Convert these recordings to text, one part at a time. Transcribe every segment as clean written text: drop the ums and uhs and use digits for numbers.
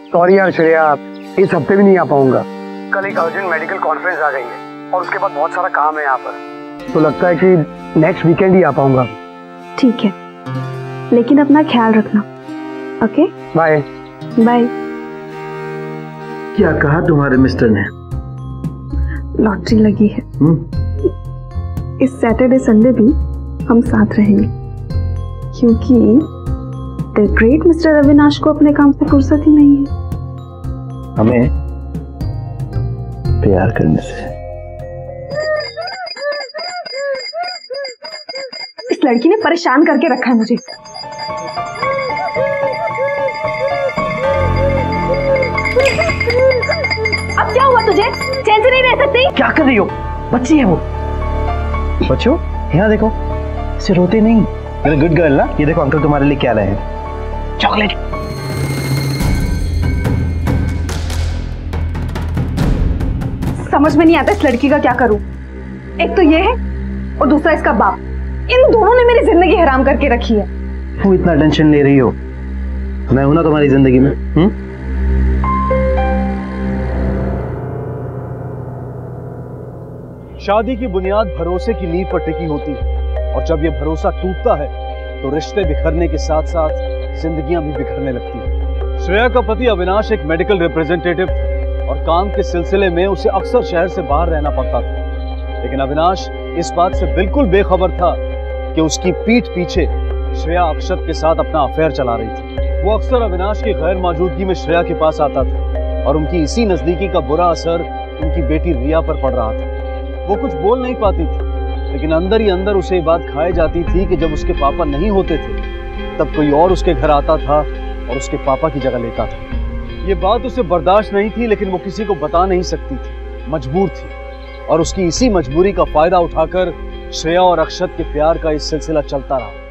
Sorry यार श्रेया, इस हफ्ते भी नहीं आ पाऊंगा। कल एक अर्जेंट मेडिकल कॉन्फ्रेंस आ गई है और उसके बाद बहुत सारा काम है यहाँ पर, तो लगता है कि नेक्स्ट वीकेंड ही आ पाऊंगा। ठीक है, लेकिन अपना ख्याल रखना। Okay, bye bye. क्या कहा तुम्हारे मिस्टर ने? लॉटरी लगी है। इस सैटरडे संडे भी हम साथ रहेंगे, क्योंकि द ग्रेट मिस्टर अविनाश को अपने काम से फुर्सत ही नहीं है। हमें प्यार करने से। इस लड़की ने परेशान करके रखा है मुझे। अब क्या हुआ तुझे? चैन से नहीं रह सकती? क्या कर रही हो? बच्ची है वो। बच्चों यहाँ देखो, इसे रोते नहीं। मेरे गुड गर्ल ना। ये देखो अंकल तुम्हारे लिए क्या लाए हैं, चॉकलेट। समझ में नहीं आता इस लड़की का क्या करूं। एक तो ये है और दूसरा इसका बाप। इन दोनों ने मेरी जिंदगी हराम करके रखी है। वो इतना टेंशन ले रही हो, मैं हूं ना तुम्हारी जिंदगी में। शादी की बुनियाद भरोसे की नींव पर टिकी होती है, और जब यह भरोसा टूटता है तो रिश्ते बिखरने के साथ साथ जिंदगियां भी बिखरने लगती हैं। श्रेया का पति अविनाश एक मेडिकल रिप्रेजेंटेटिव था और काम के सिलसिले में उसे अक्सर शहर से बाहर रहना पड़ता था, लेकिन अविनाश इस बात से बिल्कुल बेखबर था कि उसकी पीठ पीछे श्रेया अक्षत के साथ अपना अफेयर चला रही थी। वो अक्सर अविनाश की गैर मौजूदगी में श्रेया के पास आता था और उनकी इसी नजदीकी का बुरा असर उनकी बेटी रिया पर पड़ रहा था। वो कुछ बोल नहीं पाती थी, लेकिन अंदर ही अंदर उसे ये बात खाई जाती थी कि जब उसके पापा नहीं होते थे तब कोई और उसके घर आता था और उसके पापा की जगह लेता था। ये बात उसे बर्दाश्त नहीं थी, लेकिन वो किसी को बता नहीं सकती थी, मजबूर थी। और उसकी इसी मजबूरी का फायदा उठाकर श्रेया और अक्षत के प्यार का इस सिलसिला चलता रहा।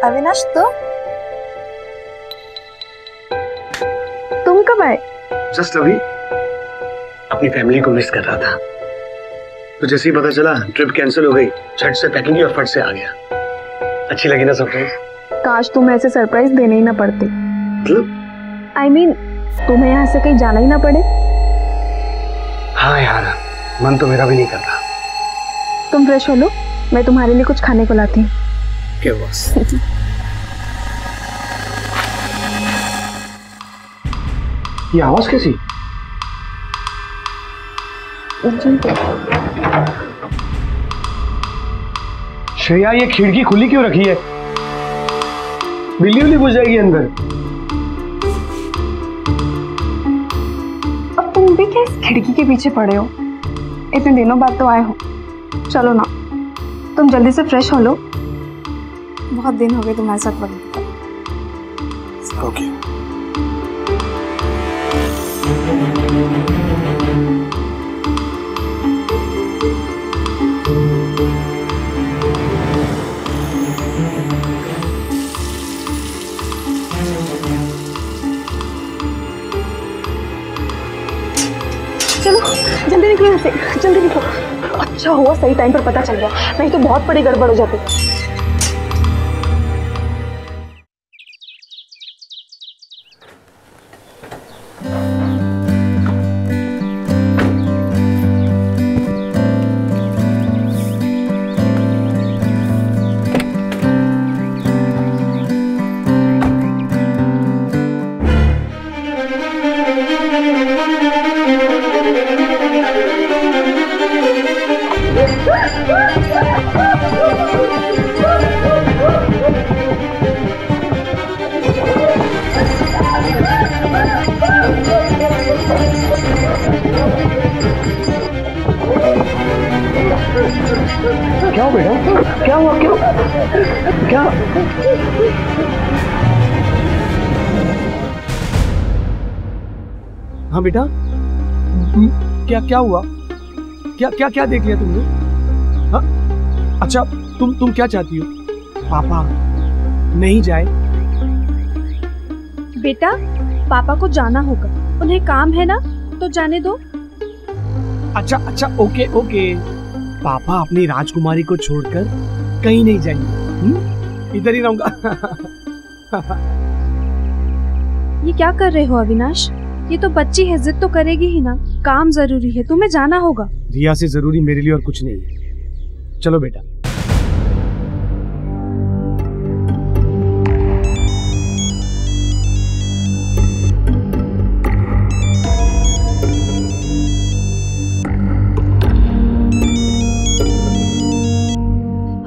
अविनाश, तुम कब आए? जस्ट अभी अपनी फैमिली को मिस कर रहा था, तो जैसे ही पता चला ट्रिप कैंसिल हो गई, झट से पैकिंग की और फट से आ गया। अच्छी लगी ना सरप्राइज? काश तुम्हें ऐसे सरप्राइज देने ही ना पड़ते। मतलब? I mean, तुम्हें यहाँ से कहीं जाना ही ना पड़े। हाँ यार, मन तो मेरा भी नहीं करता। तुम फ्रेश हो लो, मैं तुम्हारे लिए कुछ खाने को लाती हूँ। क्या बस? ये आवाज कैसी? श्रेया, ये खिड़की खुली क्यों रखी है? बिल्ली उल्ली घुस जाएगी अंदर। अब तुम भी क्या इस खिड़की के पीछे पड़े हो? इतने दिनों बाद तो आए हो, चलो ना, तुम जल्दी से फ्रेश हो लो। बहुत दिन हो गए तुम्हारे साथ वक्त। ओके। चलो जल्दी निकलो यहाँ से, जल्दी निकलो। अच्छा हुआ सही टाइम पर पता चल गया, नहीं तो बहुत बड़ी गड़बड़ हो जाती। क्या हुआ? क्यों? क्या? हाँ बेटा, क्या क्या हुआ? क्या क्या क्या देख लिया तुमने? हाँ? अच्छा, तुम क्या चाहती हो? पापा नहीं जाए? बेटा, पापा को जाना होगा, उन्हें काम है ना, तो जाने दो। अच्छा, ओके ओके। पापा अपनी राजकुमारी को छोड़कर कहीं नहीं जाएंगे, इधर ही रहूंगा। ये क्या कर रहे हो अविनाश? ये तो बच्ची है, जिद तो करेगी ही ना। काम जरूरी है, तुम्हें जाना होगा। रिया से जरूरी मेरे लिए और कुछ नहीं है। चलो बेटा।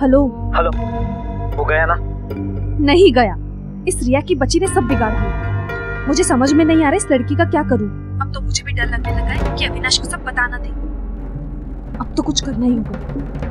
हेलो हेलो, वो गया ना? नहीं गया। इस रिया की बच्ची ने सब बिगाड़ दिया। मुझे समझ में नहीं आ रहा इस लड़की का क्या करूं। अब तो मुझे भी डर लगने लगा है कि अविनाश को सब बताना दे। अब तो कुछ करना ही होगा।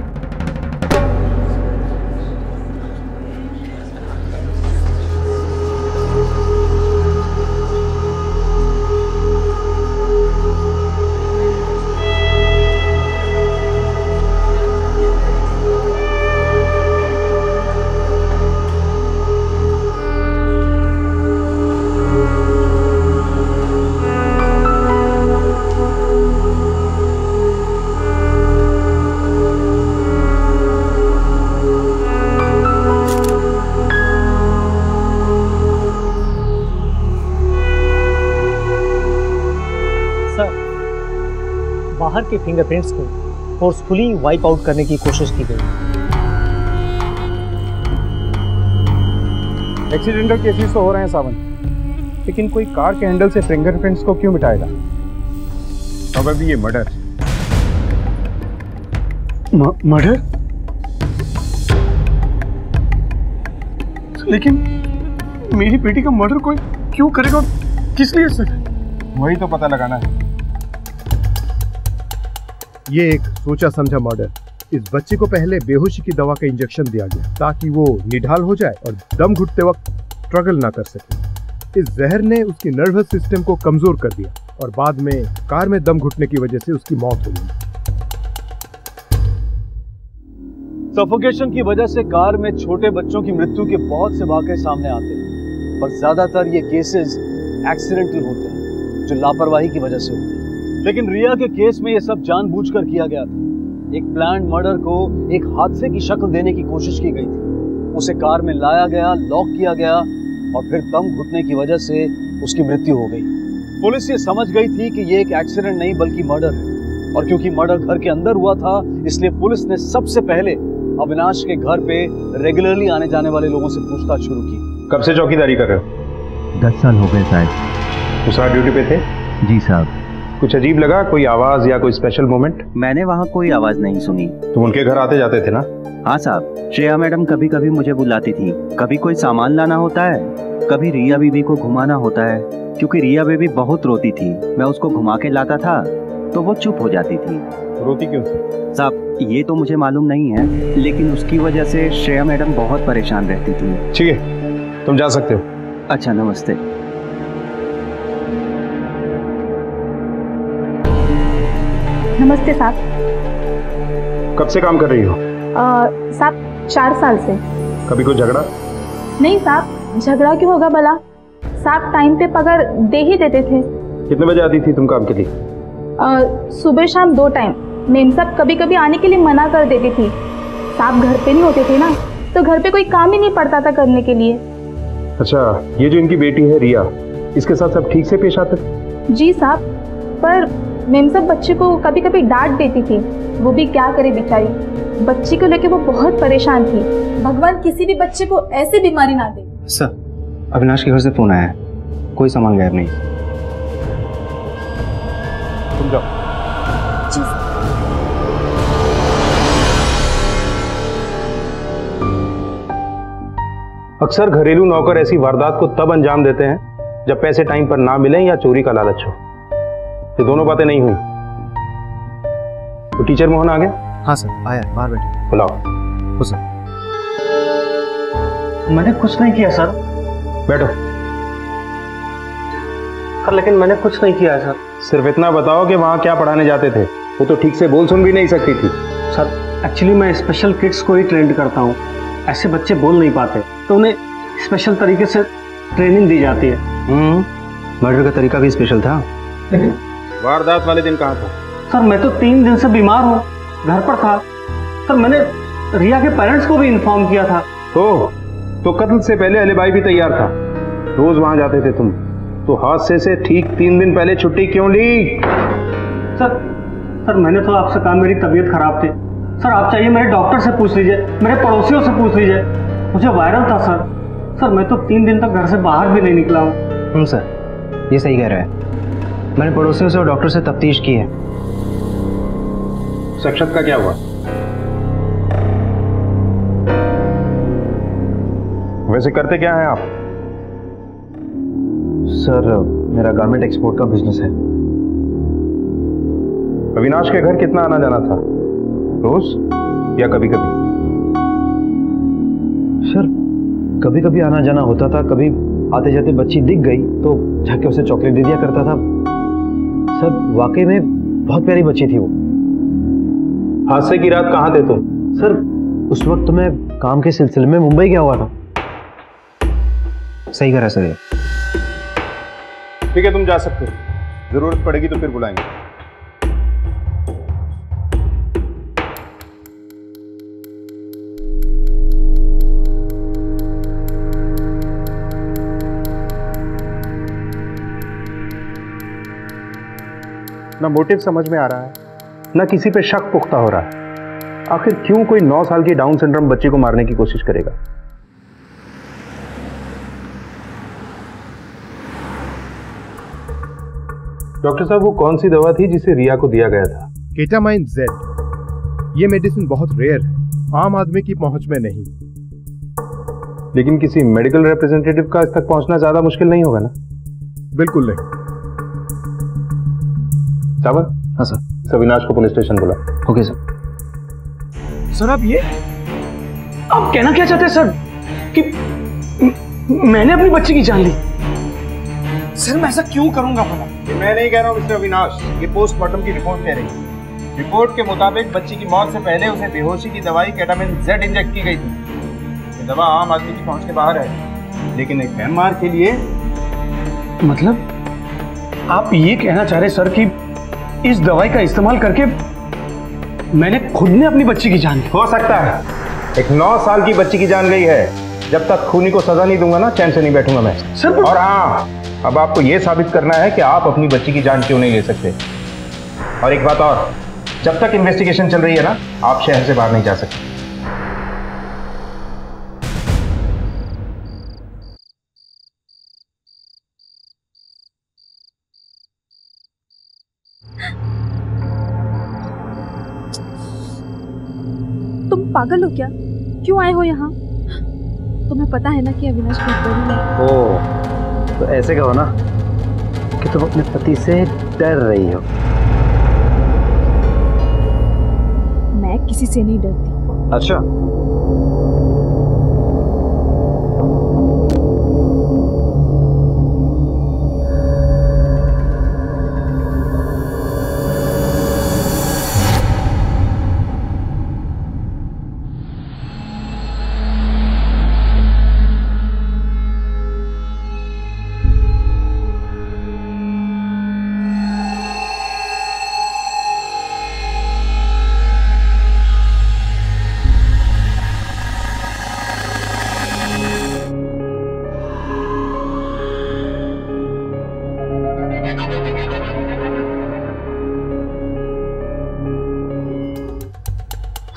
बाहर के फिंगरप्रिंट्स को फोर्सफुली वाइप आउट करने की कोशिश की गई। एक्सीडेंटल केसेस तो हो रहे हैं सावन, लेकिन कोई कार के हैंडल से फिंगरप्रिंट्स को क्यों मिटाएगा? प्रोबेबली ये मर्डर। मर्डर? लेकिन मेरी बेटी का मर्डर कोई क्यों करेगा? किस लिए सर? वही तो पता लगाना है। ये एक सोचा समझा मर्डर। इस बच्चे को पहले बेहोशी की दवा का इंजेक्शन दिया गया ताकि वो निढाल हो जाए और दम घुटते वक्त स्ट्रगल ना कर सके। इस जहर ने उसकी नर्वस सिस्टम को कमजोर कर दिया और बाद में कार में दम घुटने की वजह से उसकी मौत हो गई। सफोकेशन की वजह से कार में छोटे बच्चों की मृत्यु के बहुत से वाकये सामने आते हैं, पर ज्यादातर ये केसेस एक्सीडेंटल होते हैं जो लापरवाही की वजह से होते हैं। लेकिन रिया के केस में ये सब जानबूझकर किया गया था। एक प्लान्ड मर्डर को एक हादसे की शक्ल देने की कोशिश की गई थी। उसे कार में लाया गया, लॉक किया गया और फिर दम घुटने की वजह से उसकी मृत्यु हो गई। पुलिस ये समझ गई थी कि ये एक एक्सीडेंट नहीं बल्कि मर्डर है, और क्योंकि मर्डर घर के अंदर हुआ था इसलिए पुलिस ने सबसे पहले अविनाश के घर पे रेगुलरली आने जाने वाले लोगों से पूछताछ शुरू की। कब से चौकीदारी कर रहे हो? 10 साल हो गए साहब। उस रात ड्यूटी पे थे? जी साहब। कुछ अजीब लगा? कोई आवाज या कोई स्पेशल मोमेंट? मैंने वहाँ कोई आवाज नहीं सुनी। तुम उनके घर आते जाते थे ना? हाँ साहब, श्रेया मैडम कभी कभी मुझे बुलाती थी। कभी कोई सामान लाना होता है, कभी रिया बीबी को घुमाना होता है। क्योंकि रिया बेबी बहुत रोती थी, मैं उसको घुमा के लाता था तो वो चुप हो जाती थी। रोती क्यों थी? साहब ये तो मुझे मालूम नहीं है, लेकिन उसकी वजह से श्रेया मैडम बहुत परेशान रहती थी। ठीक है, तुम जा सकते हो। अच्छा, नमस्ते। नमस्ते साहब। कब से काम कर रही हो? साहब 4 साल से। कभी कोई झगड़ा? नहीं साहब, झगड़ा क्यों होगा भला? साहब टाइम पे पगार दे ही देते थे। कितने बजे आती थी तुम काम के लिए? सुबह शाम 2 टाइम। मेम साहब कभी कभी आने के लिए मना कर देती थी। साहब घर पे नहीं होते थे ना, तो घर पे कोई काम ही नहीं पड़ता था करने के लिए। अच्छा, ये जो इनकी बेटी है रिया, इसके साथ सब ठीक से पेश आते थे? जी साहब, पर मेम साहब बच्चे को कभी कभी डांट देती थी। वो भी क्या करे बेचारी, बच्ची को लेके वो बहुत परेशान थी। भगवान किसी भी बच्चे को ऐसी बीमारी ना दे। सर, अविनाश के घर से फोन आया है, कोई सामान गायब नहीं। तुम जाओ। जी। अक्सर घरेलू नौकर ऐसी वारदात को तब अंजाम देते हैं जब पैसे टाइम पर ना मिले या चोरी का लालच हो। ये दोनों बातें नहीं हुई। तो टीचर मोहन आ गया? हाँ सर, आया, बाहर बैठे। बुलाओ। हो सर। मैंने कुछ नहीं किया सर। बैठो। सर लेकिन मैंने कुछ नहीं किया है सर। सिर्फ इतना बताओ कि वहाँ क्या पढ़ाने जाते थे? वो तो ठीक से बोल सुन भी नहीं सकती थी। सर एक्चुअली मैं स्पेशल किड्स को ही ट्रेंड करता हूँ। ऐसे बच्चे बोल नहीं पाते तो उन्हें स्पेशल तरीके से ट्रेनिंग दी जाती है। मर्डर का तरीका भी स्पेशल था। वारदात वाले दिन कहाँ था? सर मैं तो 3 दिन से बीमार हूँ, घर पर था। सर मैंने रिया के पेरेंट्स को भी इन्फॉर्म किया था। तो कत्ल से पहले अलीबाई भी तैयार था। रोज वहां जाते थे तुम, तो हादसे से ठीक 3 दिन पहले छुट्टी क्यों ली? सर मैंने तो आपसे कहा मेरी तबीयत खराब थी। सर आप चाहिए मेरे डॉक्टर से पूछ लीजिए, मेरे पड़ोसियों से पूछ लीजिए, मुझे वायरल था सर। सर मैं तो 3 दिन तक घर से बाहर भी नहीं निकला हूँ। सर ये सही कह रहा है। मैंने पड़ोसियों से और डॉक्टर से तफ्तीश की है। शख्सियत का क्या हुआ? वैसे करते क्या हैं आप? सर मेरा गारमेंट एक्सपोर्ट का बिजनेस है। अविनाश के घर कितना आना जाना था? रोज या कभी कभी? सर कभी कभी आना जाना होता था, कभी आते जाते बच्ची दिख गई तो जाके उसे चॉकलेट दे दिया करता था। सर वाकई में बहुत प्यारी बच्ची थी वो। हादसे की रात कहाँ थे तुम? सर उस वक्त तो मैं काम के सिलसिले में मुंबई गया हुआ था। सही करा सर ये। ठीक है तुम जा सकते हो, जरूरत पड़ेगी तो फिर बुलाएंगे। ना मोटिव समझ में आ रहा है, ना किसी पे शक पुख्ता हो रहा है। आखिर क्यों कोई 9 साल की डाउन सिंड्रोम बच्ची को मारने की कोशिश करेगा? डॉक्टर साहब वो कौन सी दवा थी जिसे रिया को दिया गया था? Ketamine Z. ये मेडिसिन बहुत रेयर है, आम आदमी की पहुंच में नहीं। लेकिन किसी मेडिकल रिप्रेजेंटेटिव का इस तक पहुंचना ज्यादा मुश्किल नहीं होगा ना? बिल्कुल नहीं। सावन? हाँ सर। अविनाश को पुलिस स्टेशन बुला। Okay sir. सर आप कहना क्या चाहते हैं सर कि मैंने अपनी बच्ची की जान ली? सर मैं ऐसा क्यों करूंगा भला? मैं नहीं कह रहा हूँ मिस्टर अविनाश, ये पोस्टमार्टम की रिपोर्ट कह रही है। रिपोर्ट के मुताबिक बच्ची की मौत से पहले उसे बेहोशी की दवाई केटामिन जेड इंजेक्ट की गई थी। ये दवा आम आदमी की पहुंच के बाहर है, लेकिन एक एमआर के लिए। मतलब आप ये कहना चाह रहे सर कि इस दवाई का इस्तेमाल करके मैंने खुद ने अपनी बच्ची की जान ली? हो सकता है। एक 9 साल की बच्ची की जान गई है। जब तक खूनी को सजा नहीं दूंगा ना, चैन से नहीं बैठूंगा मैं सर। और हाँ, अब आपको यह साबित करना है कि आप अपनी बच्ची की जान क्यों नहीं ले सकते। और एक बात और, जब तक इन्वेस्टिगेशन चल रही है ना, आप शहर से बाहर नहीं जा सकते। तुम पागल हो क्या? क्यों आए हो यहाँ? तुम्हें पता है ना कि अविनाश बहुत है। ओ, तो ऐसे कहो ना कि तुम अपने पति से डर रही हो। मैं किसी से नहीं डरती। अच्छा,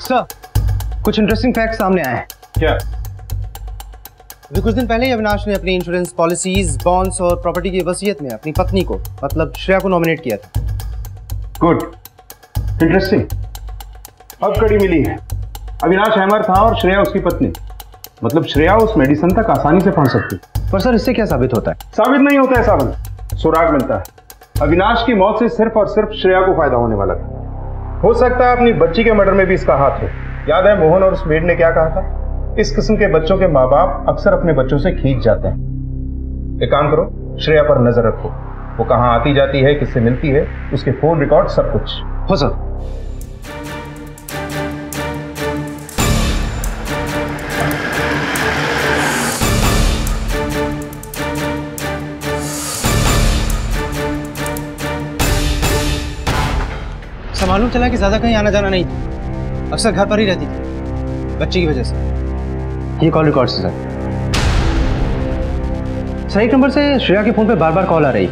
सर कुछ इंटरेस्टिंग फैक्ट सामने आए हैं। क्या? अभी कुछ दिन पहले अविनाश ने अपनी इंश्योरेंस पॉलिसीज, बॉन्ड्स और प्रॉपर्टी की वसीयत में अपनी पत्नी को, मतलब श्रेया को नॉमिनेट किया था। Good, interesting. अब कड़ी मिली है। अविनाश हैमर था और श्रेया उसकी पत्नी, मतलब श्रेया उस मेडिसिन तक आसानी से पहुंच सकती। पर सर इससे क्या साबित होता है? साबित नहीं होता है सावन, सुराग मिलता है। अविनाश की मौत से सिर्फ और सिर्फ श्रेया को फायदा होने वाला था। हो सकता है अपनी बच्ची के मर्डर में भी इसका हाथ हो। याद है मोहन और उस मेड ने क्या कहा था? इस किस्म के बच्चों के माँ बाप अक्सर अपने बच्चों से खींच जाते हैं। एक काम करो, श्रेया पर नजर रखो, वो कहाँ आती जाती है, किससे मिलती है, उसके फोन रिकॉर्ड सब कुछ। हो सर। मालूम चला कि ज्यादा कहीं आना जाना नहीं था, अक्सर घर पर ही रहती थी बच्चे की वजह से। ये कॉल रिकॉर्ड से सर एक नंबर से श्रेया के फोन पे बार बार कॉल आ रही,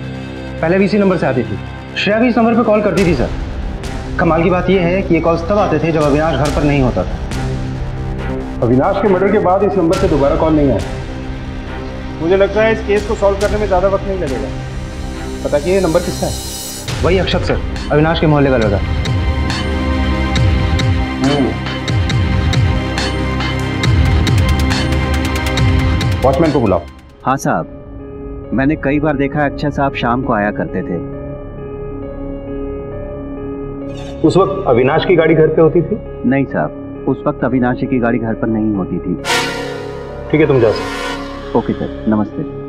पहले भी इसी नंबर से आती थी। श्रेया भी इस नंबर पे कॉल करती थी सर। कमाल की बात ये है कि ये कॉल्स तब आते थे जब अविनाश घर पर नहीं होता था। अविनाश के मर्डर के बाद इस नंबर से दोबारा कॉल नहीं आया। मुझे लगता है इस केस को सॉल्व करने में ज्यादा वक्त नहीं लगेगा। पता कि ये नंबर किसका है? वही अक्षत सर, अविनाश के मोहल्ले का लड़का। वॉचमैन को बुलाओ। हाँ साहब, मैंने कई बार देखा अक्षय साहब शाम को आया करते थे। उस वक्त अविनाश की गाड़ी घर पे होती थी? नहीं साहब, उस वक्त अविनाश की गाड़ी घर पर नहीं होती थी। ठीक है, तुम जा सकते। ओके सर, नमस्ते।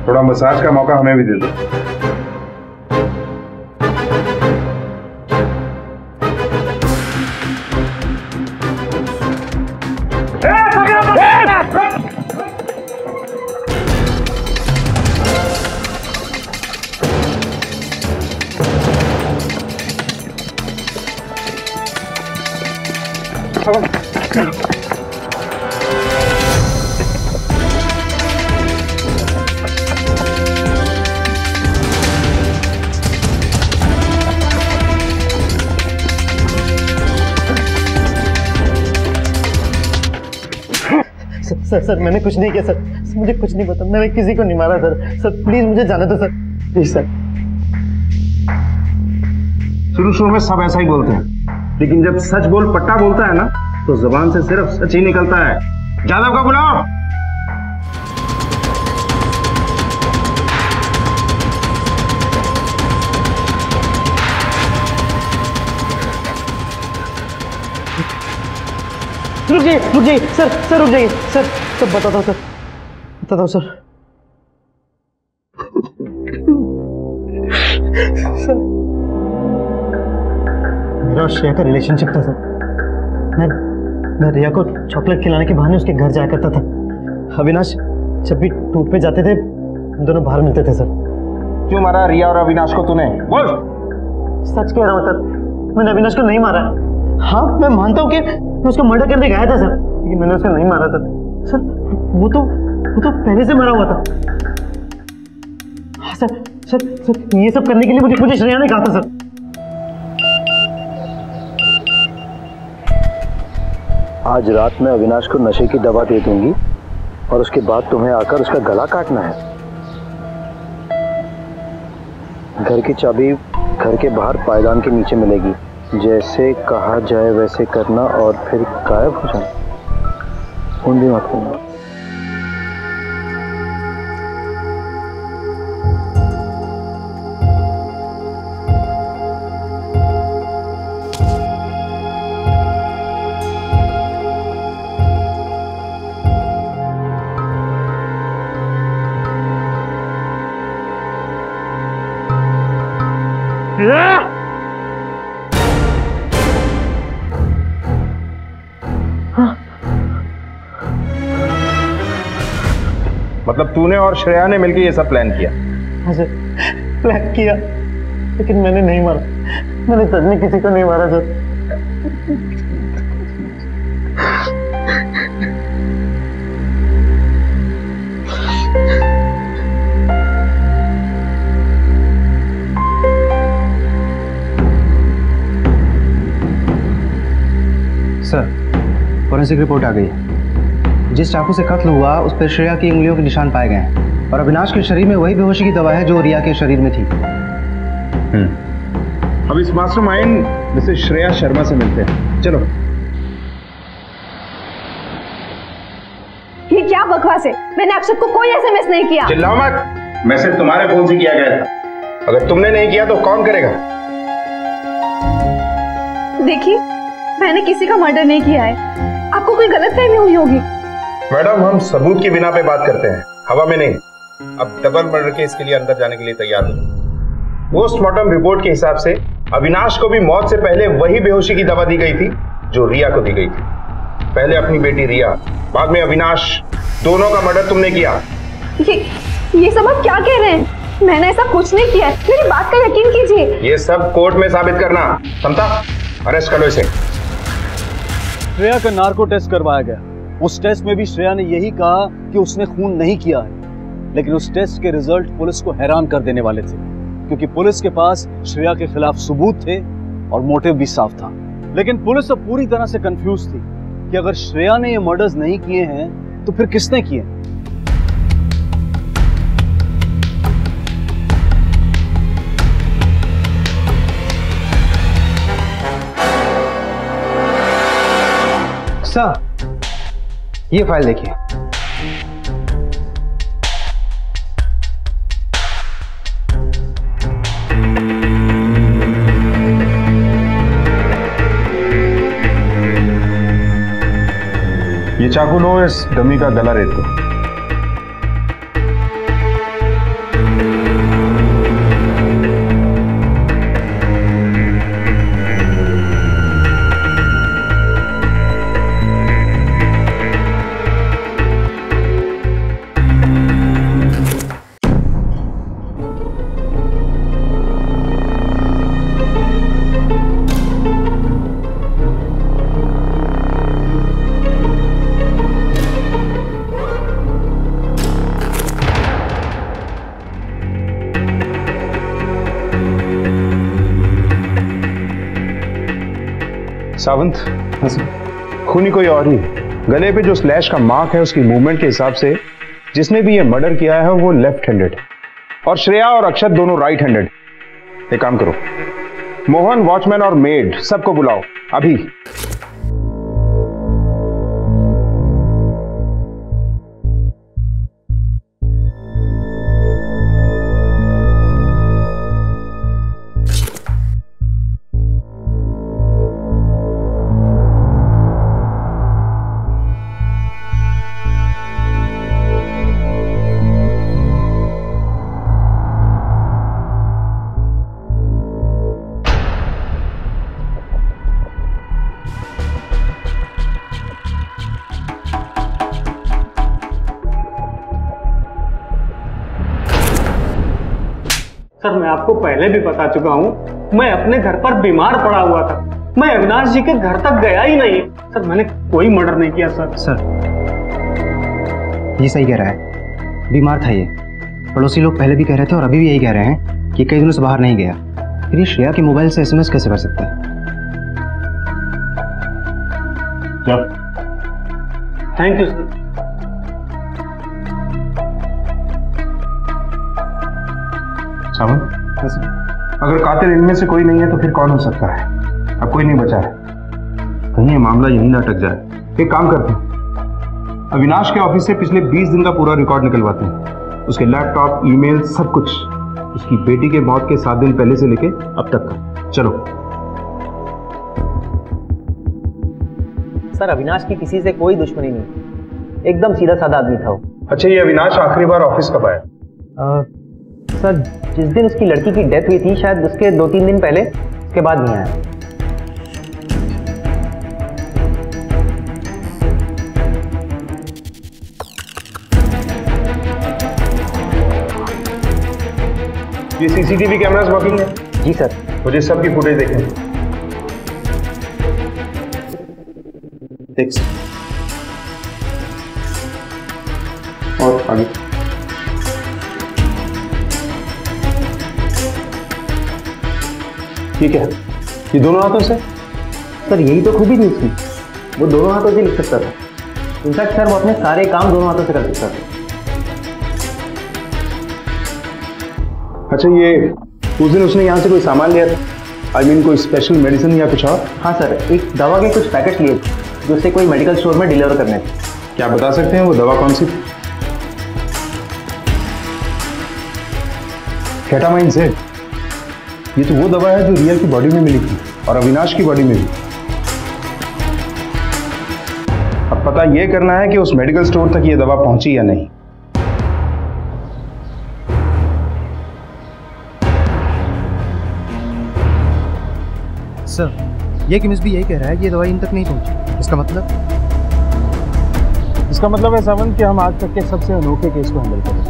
थोड़ा मसाज का मौका हमें भी दे दो। सर मैंने कुछ नहीं किया सर, मुझे कुछ नहीं पता, मैंने किसी को नहीं मारा सर। सर प्लीज मुझे जाने दो सर, प्लीज सर। शुरू में सब ऐसा ही बोलते हैं, लेकिन जब सच बोल पट्टा बोलता है ना, तो जबान से सिर्फ सच ही निकलता है। जादव का बुलाओ। रुक जाइए सर रुक जाइए सर, बताता हूँ सर। मेरा और श्रेया का रिलेशनशिप था सर। मैं रिया को चॉकलेट खिलाने के बहाने उसके घर जाया करता था। अविनाश जब भी टूर पे जाते थे हम दोनों बाहर मिलते थे सर। क्यों मारा रिया और अविनाश को तूने? बोल। सच कह रहा हूँ सर, मैंने अविनाश को नहीं मारा। हाँ मैं मानता हूँ कि मैं उसको मर्डर करने गया था सर, लेकिन मैंने उसको नहीं मारा सर। सर वो तो पहले से मरा हुआ था। हाँ सर ये सब करने के लिए मुझे श्रेया ने कहा था सर। आज रात में अविनाश को नशे की दवा दे दूंगी और उसके बाद तुम्हें आकर उसका गला काटना है। घर की चाबी घर के बाहर पायदान के नीचे मिलेगी। जैसे कहा जाए वैसे करना और फिर गायब हो जाना। फोन भी मत करना। मतलब तूने और श्रेया ने मिलकर ये सब प्लान किया? हाँ सर, प्लान किया, लेकिन मैंने नहीं मारा। मैंने सच में किसी को नहीं मारा सर। सर फोरेंसिक रिपोर्ट आ गई है। जिस चाकू से कत्ल हुआ उस पर श्रेया की उंगलियों के निशान पाए गए हैं और अविनाश के शरीर में वही बेहोशी की दवा है जो रिया के शरीर में थी। अब इस मास्टरमाइंड मिसेस श्रेया शर्मा से मिलते हैं। चलो। ये क्या बकवास है? मैंने अक्षत को कोई एसएमएस नहीं किया। चिल्लाओ मत, मैसेज तुम्हारे फोन से किया गया था। अगर तुमने नहीं किया तो कौन करेगा? देखिए, मैंने किसी का मर्डर नहीं किया है। आपको कोई गलतफहमी हुई होगी। मैडम, हम सबूत की बिना पे बात करते हैं, हवा में नहीं। अब डबल मर्डर केस के लिए अंदर जाने के लिए तैयार हो। पोस्टमार्टम रिपोर्ट के हिसाब से अविनाश को भी मौत से पहले वही बेहोशी की दवा दी गई थी जो रिया को दी गई थी। पहले अपनी बेटी रिया, बाद में अविनाश, दोनों का मर्डर तुमने किया। ये सब आप क्या कह रहे हैं? मैंने ऐसा कुछ नहीं किया है। मेरी बात का यकीन कीजिए। ये सब कोर्ट में साबित करना। समता, अरेस्ट करो इसे। श्रेया का नार्को टेस्ट करवाया गया। उस टेस्ट में भी श्रेया ने यही कहा कि उसने खून नहीं किया है, लेकिन उस टेस्ट के रिजल्ट पुलिस को हैरान कर देने वाले थे, क्योंकि पुलिस के पास श्रेया के खिलाफ सबूत थे और मोटिव भी साफ था। लेकिन पुलिस अब पूरी तरह से कंफ्यूज थी कि अगर श्रेया ने ये मर्डर्स नहीं किए हैं तो फिर किसने किए? सर, ये फाइल देखिए। ये चाकू लो, इस डमी का गला रेत दो। सावंत, खूनी कोई और ही। गले पे जो स्लैश का मार्क है उसकी मूवमेंट के हिसाब से जिसने भी ये मर्डर किया है वो लेफ्ट हैंडेड और श्रेया और अक्षत दोनों राइट हैंडेड। एक काम करो, मोहन, वॉचमैन और मेड सबको बुलाओ अभी। सर, मैं आपको पहले भी बता चुका हूँ, मैं अपने घर पर बीमार पड़ा हुआ था। मैं अविनाश जी के घर तक गया ही नहीं। सर, मैंने कोई मर्डर नहीं किया सर। सर, ये सही कह रहा है, बीमार था ये। पड़ोसी लोग पहले भी कह रहे थे और अभी भी यही कह रहे हैं कि कई दिनों से बाहर नहीं गया। फिर ये श्रेया के मोबाइल से एसएमएस कैसे कर सकता है? Thank you sir. सावंत, अगर कातिल इनमें से कोई नहीं है तो फिर कौन हो सकता है? अब कोई नहीं बचा है। कहीं ये मामला यहीं ना अटक जाए। एक काम करते हैं, अविनाश के ऑफिस से पिछले 20 दिन का पूरा रिकॉर्ड निकलवाते हैं। उसके लैपटॉप, ईमेल, सब कुछ। उसकी बेटी के मौत के 7 दिन पहले से लेके अब तक का। चलो। सर, अविनाश की किसी से कोई दुश्मनी नहीं, एकदम सीधा साधा आदमी था वो। अच्छा, ये अविनाश आखिरी बार ऑफिस कब आया? सर, जिस दिन उसकी लड़की की डेथ हुई थी, शायद उसके 2-3 दिन पहले, उसके बाद नहीं आया। ये सीसीटीवी कैमरास वर्किंग है? जी सर। मुझे सबकी फुटेज देखें। नेक्स्ट। और आगे। ठीक है, ये दोनों हाथों से? सर, यही तो खूबी थी उसकी। वो दोनों हाथों से लिख सकता था। इनफैक्ट सर वो अपने सारे काम दोनों हाथों से कर सकता था। अच्छा, ये उस दिन उसने यहाँ से कोई सामान लिया था? आई मीन कोई स्पेशल मेडिसिन या कुछ और? हाँ सर, एक दवा के कुछ पैकेट लिए थे जो उसे कोई मेडिकल स्टोर में डिलीवर करने थे। क्या बता सकते हैं वो दवा कौन सी थी? Ketamine Z। ये तो वो दवा है जो रिया की बॉडी में मिली थी और अविनाश की बॉडी में भी। अब पता ये करना है कि उस मेडिकल स्टोर तक ये दवा पहुंची या नहीं। सर, ये केमिस्ट भी यही कह रहा है कि ये दवाई इन तक नहीं पहुंची। इसका मतलब है सावंत कि हम आज तक के सबसे अनोखे केस को हैंडल करें।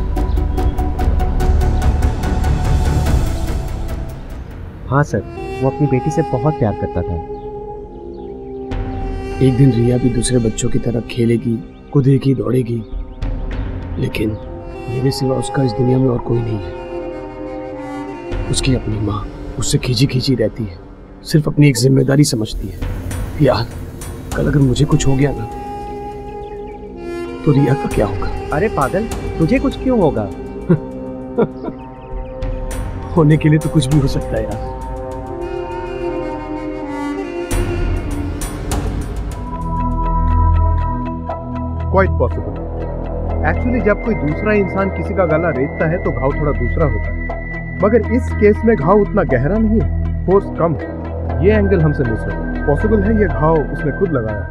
हाँ सर, वो अपनी बेटी से बहुत प्यार करता था। एक दिन रिया भी दूसरे बच्चों की तरह खेलेगी, कूदेगी, दौड़ेगी, लेकिन मेरे सिवा उसका इस दुनिया में और कोई नहीं है। उसकी अपनी माँ उससे खींची खींची रहती है, सिर्फ अपनी एक जिम्मेदारी समझती है। यार, कल अगर मुझे कुछ हो गया ना तो रिया का क्या होगा? अरे पागल, तुझे कुछ क्यों होगा? होने के लिए तो कुछ भी हो सकता है यार। Quite possible. एक्चुअली जब कोई दूसरा इंसान किसी का गला रेतता है तो घाव थोड़ा दूसरा होता है, मगर इस केस में घाव उतना गहरा नहीं है, फोर्स कम है। ये एंगल हमसे मिस हुआ। पॉसिबल है ये घाव उसने खुद लगाया।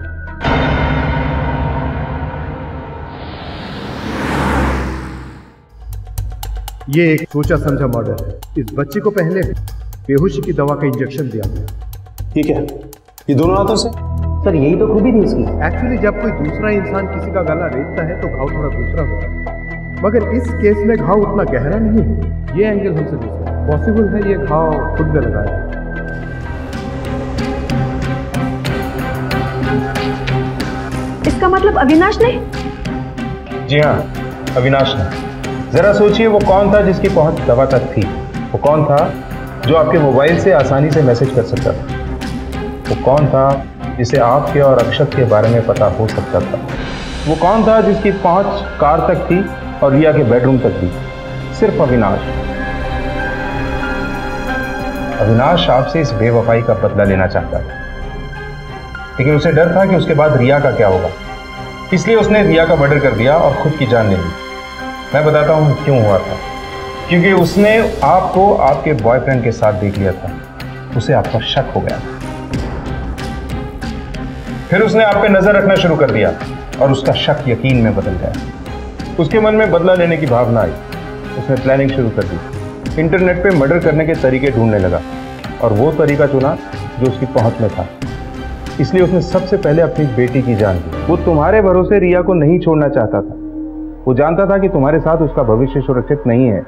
ये एक सोचा समझा मर्डर है। इस बच्चे को पहले बेहोशी की दवा का इंजेक्शन दिया गया। ठीक है, ये दोनों हाथों से? सर यही तो खूबी थी इसकी। एक्चुअली जब कोई दूसरा इंसान किसी का गला रेतता है तो घाव थोड़ा दूसरा होता है, मगर इस केस में घाव उतना गहरा नहीं है। ये एंगल हमसे मिस हुआ। पॉसिबल है ये घाव खुद ने लगाया। इसका मतलब अविनाश ने? जी हाँ, अविनाश ने। जरा सोचिए वो कौन था जिसकी पहुंच दवा तक थी? वो कौन था जो आपके मोबाइल से आसानी से मैसेज कर सकता था? वो कौन था जिसे आपके और अक्षत के बारे में पता हो सकता था? वो कौन था जिसकी पहुंच कार तक थी और रिया के बेडरूम तक थी? सिर्फ अविनाश। अविनाश आपसे इस बेवफाई का बदला लेना चाहता था, लेकिन उसे डर था कि उसके बाद रिया का क्या होगा, इसलिए उसने रिया का मर्डर कर दिया और खुद की जान ले ली। मैं बताता हूं क्यों हुआ था। क्योंकि उसने आपको आपके बॉयफ्रेंड के साथ देख लिया था, उसे आप पर शक हो गया। फिर उसने आप पे नजर रखना शुरू कर दिया और उसका शक यकीन में बदल गया। उसके मन में बदला लेने की भावना आई। उसने प्लानिंग शुरू कर दी, इंटरनेट पे मर्डर करने के तरीके ढूंढने लगा और वो तरीका चुना जो उसकी पहुंच में था। इसलिए उसने सबसे पहले अपनी बेटी की जान दी। वो तुम्हारे भरोसे रिया को नहीं छोड़ना चाहता था। वो जानता था कि तुम्हारे साथ उसका भविष्य सुरक्षित नहीं है,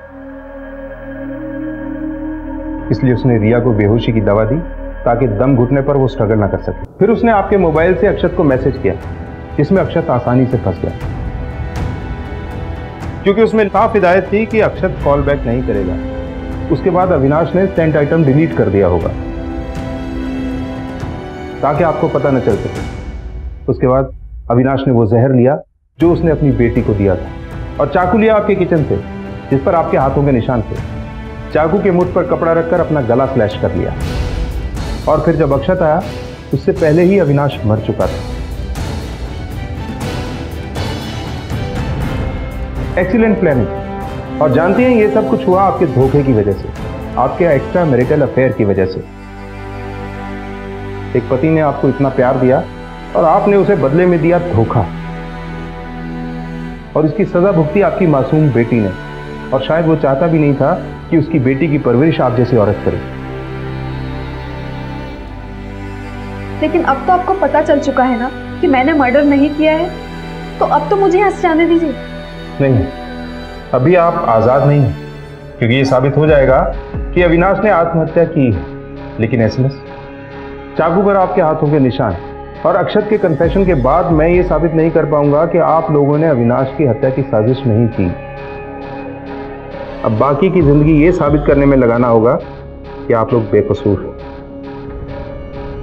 इसलिए उसने रिया को बेहोशी की दवा दी ताकि दम घुटने पर वो स्ट्रगल ना कर सके। फिर उसने आपके मोबाइल से अक्षत को मैसेज किया, जिसमें अक्षत आसानी से फंस गया, क्योंकि उसमें साफ हिदायत थी कि अक्षत कॉल बैक नहीं करेगा। उसके बाद अविनाश ने सेंट आइटम डिलीट कर दिया होगा ताकि आपको पता न चल सके। उसके बाद अविनाश ने वो जहर लिया जो उसने अपनी बेटी को दिया था, और चाकू लिया आपके किचन से जिस पर आपके हाथों के निशान थे। चाकू के मुठ पर कपड़ा रखकर अपना गला स्लैश कर लिया, और फिर जब अक्षत आया उससे पहले ही अविनाश मर चुका था। Excellent planning. और जानते हैं ये सब कुछ हुआ आपके धोखे की वजह से, आपके एक्स्ट्रा मैरिटल अफेयर की वजह से। एक पति ने आपको इतना प्यार दिया और आपने उसे बदले में दिया धोखा, और इसकी सजा भुगती आपकी मासूम बेटी ने। और शायद वो चाहता भी नहीं था कि उसकी बेटी की परवरिश आप जैसी औरत करे। लेकिन अब तो आपको पता चल चुका है ना कि मैंने मर्डर नहीं किया है, तो अब तो मुझे यहाँ से जाने दीजिए। नहीं, अभी आप आजाद नहीं हैं, क्योंकि ये साबित हो जाएगा कि अविनाश ने आत्महत्या की है। लेकिन एसएमएस, चाकू पर आपके हाथों के निशान और अक्षत के कन्फेशन के बाद मैं ये साबित नहीं कर पाऊंगा कि आप लोगों ने अविनाश की हत्या की साजिश नहीं की। अब बाकी की जिंदगी ये साबित करने में लगाना होगा कि आप लोग बेकसूर हैं।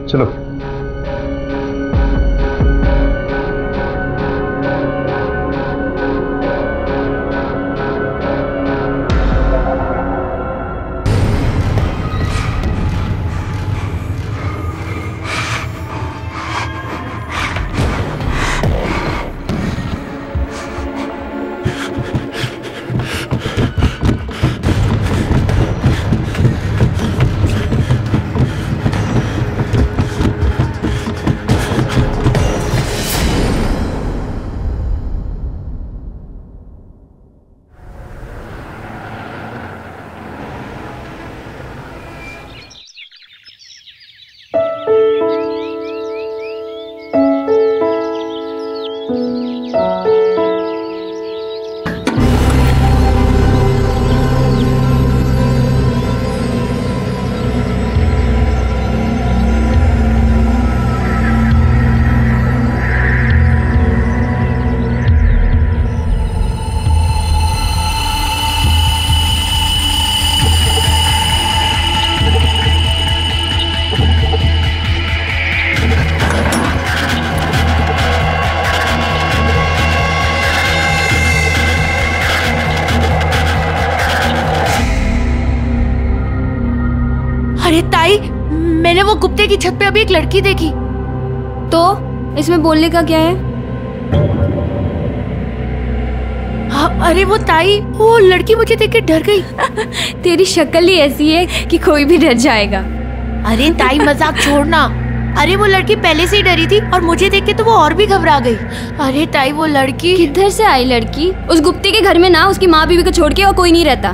चलो। मैंने वो गुप्ते की छत पे अभी एक लड़की देखी। तो इसमें बोलने का क्या है? हाँ, अरे वो ताई, वो लड़की मुझे देख के डर गई। तेरी शक्ल ही ऐसी है कि कोई भी डर जाएगा। अरे ताई मजाक छोड़ना। अरे वो लड़की पहले से ही डरी थी और मुझे देख के तो वो और भी घबरा गई। अरे ताई वो लड़की किधर से आई लड़की? उस गुप्ते के घर में ना उसकी माँ बीवी को छोड़ के और कोई नहीं रहता।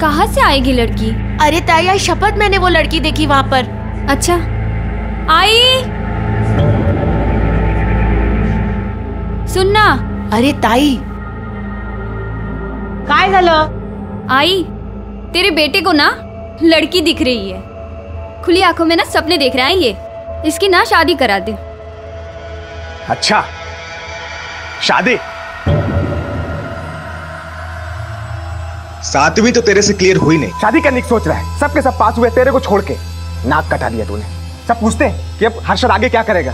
कहाँ से आएगी लड़की? अरे ताई आज शपथ मैंने वो लड़की देखी वहाँ पर। अच्छा आई सुनना। अरे ताई काय झालं? आई तेरे बेटे को ना लड़की दिख रही है। खुली आंखों में ना सपने देख रहा है ये। इसकी ना शादी करा दे। अच्छा शादी? सातवीं तो तेरे से क्लियर हुई नहीं। शादी करने की सोच रहा है। सबके सब पास हुए, तेरे को छोड़ के नाक कटा दिया तूने। सब पूछते हैं कि अब हर्षद आगे क्या करेगा।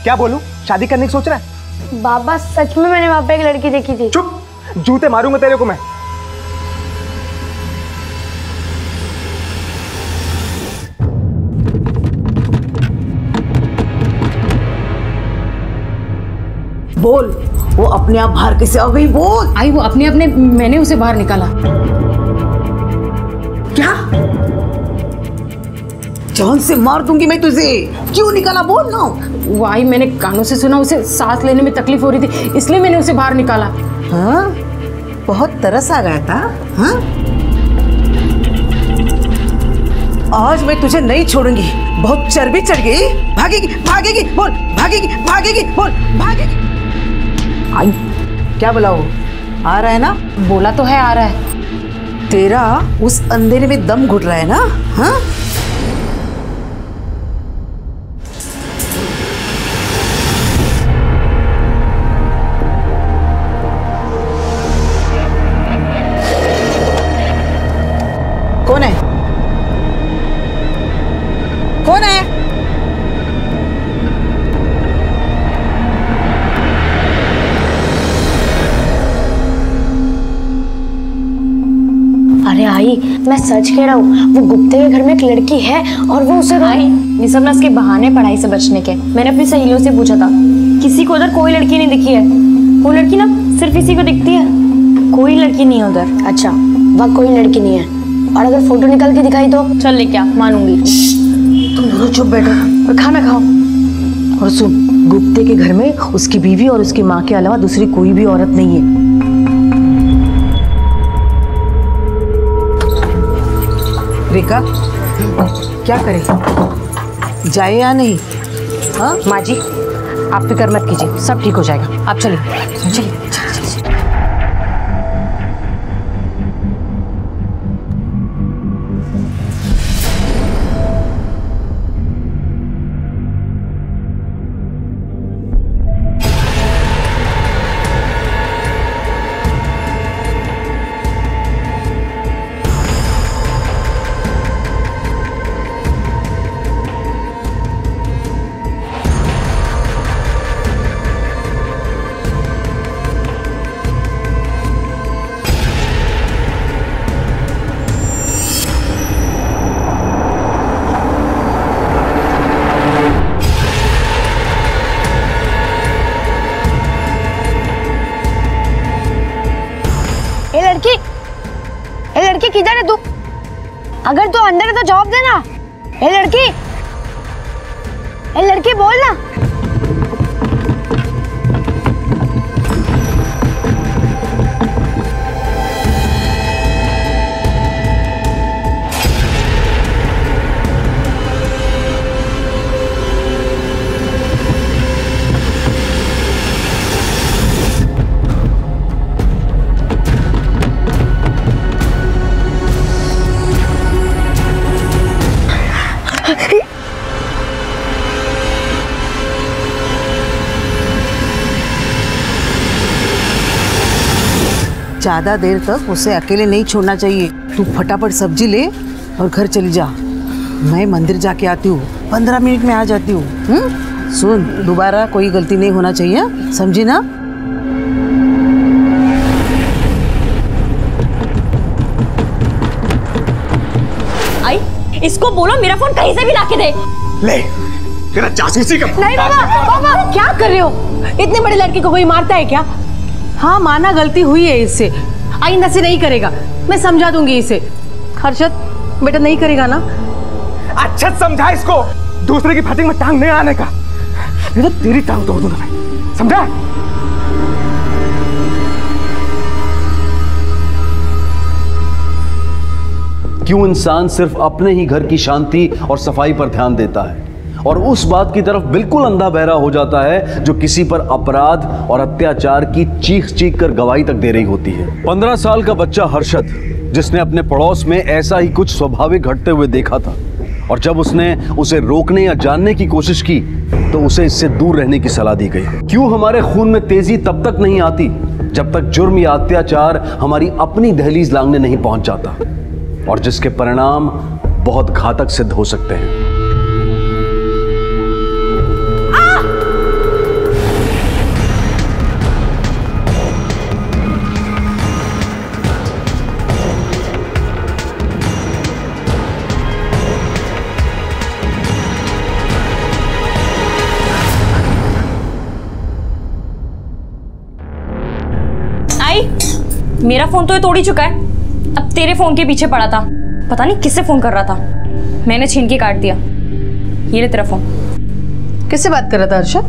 क्या बोलूं? शादी करने की सोच रहा है? बाबा सच में मैंने वहां पे एक लड़की देखी थी। चुप, जूते मारूंगा तेरे को मैं। बोल, वो अपने आप बाहर कैसे आ गई? बोल। आई वो अपने अपने, मैंने उसे बाहर निकाला। क्या? जान से मार दूंगी मैं तुझे। क्यों निकाला? बोल ना। वो आई, मैंने कानों से सुना उसे सांस लेने में तकलीफ हो रही थी, इसलिए मैंने उसे बाहर निकाला। हाँ, बहुत तरस आ गया था। हाँ, आज मैं तुझे नहीं छोड़ूंगी। बहुत चर्बी चढ़ गई। भागेगी भागेगी बोल, भागेगी भागेगी बोल, भागेगी। आई क्या बोला? वो आ रहा है ना? बोला तो है आ रहा है। तेरा उस अंधेरे में दम घुट रहा है ना? हाँ, कौन है? कौन है? अरे आई, मैं सच कह रहा हूँ, वो गुप्ते के घर में एक लड़की है और वो उसे ये सब ना उसके बहाने पढ़ाई से बचने के। मैंने अपनी सहेलियों से पूछा था, किसी को उधर कोई लड़की नहीं दिखी है। वो लड़की ना सिर्फ इसी को दिखती है, कोई लड़की नहीं है उधर। अच्छा, वहाँ कोई लड़की नहीं है। और अगर फोटो निकाल के दिखाई तो? चल ले, क्या मानूंगी। तुम दोनों चुप बैठो और खाना खाओ। और सुन, गुप्ते के घर में उसकी बीवी और उसकी माँ के अलावा दूसरी कोई भी औरत नहीं है। रेखा, क्या करे? जाए या नहीं? हाँ माँ जी, आप फिक्र मत कीजिए, सब ठीक हो जाएगा। आप चलिए चलिए। लड़की किधर है तू? अगर तू अंदर है तो जवाब देना। ए लड़की बोल ना। ज्यादा देर तक उसे अकेले नहीं छोड़ना चाहिए। तू फटाफट सब्जी ले और घर चली जा। मैं मंदिर जाके आती हूँ, 15 मिनट में आ जाती हूँ। सुन, दोबारा कोई गलती नहीं होना चाहिए, समझी ना? आई, इसको बोलो मेरा फोन कहीं से भी लाके दे। ले तेरा जासूसी का। नहीं बाबा, बाबा क्या कर रहे हो? इतने बड़े लड़के को कोई मारता है क्या? हाँ माना गलती हुई है इससे, आइंदा से नहीं करेगा, मैं समझा दूंगी इसे। हर्षद बेटा नहीं करेगा ना? अच्छा समझा इसको, दूसरे की फाटिंग में टांग नहीं आने का, नहीं तो तेरी टांग तोड़ दूंगा मैं, समझा? क्यों इंसान सिर्फ अपने ही घर की शांति और सफाई पर ध्यान देता है और उस बात की तरफ बिल्कुल अंधा बहरा हो जाता है जो किसी पर अपराध और अत्याचार की चीख चीख कर गवाही तक दे रही होती है। 15 साल का बच्चा हर्षद, जिसने अपने पड़ोस में ऐसा ही कुछ स्वाभाविक घटते हुए देखा था, और जब उसने उसे रोकने या जानने की कोशिश की तो उसे इससे दूर रहने की सलाह दी गई। क्यों हमारे खून में तेजी तब तक नहीं आती जब तक जुर्म या अत्याचार हमारी अपनी दहलीज लांघने नहीं पहुंच जाता, और जिसके परिणाम बहुत घातक सिद्ध हो सकते हैं। मेरा फोन तो ये तोड़ ही चुका है, अब तेरे फोन के पीछे पड़ा था, पता नहीं किससे फोन कर रहा था, मैंने छीन के काट दिया। ये ले तेरा फोन। किससे बात कर रहा था हर्षद?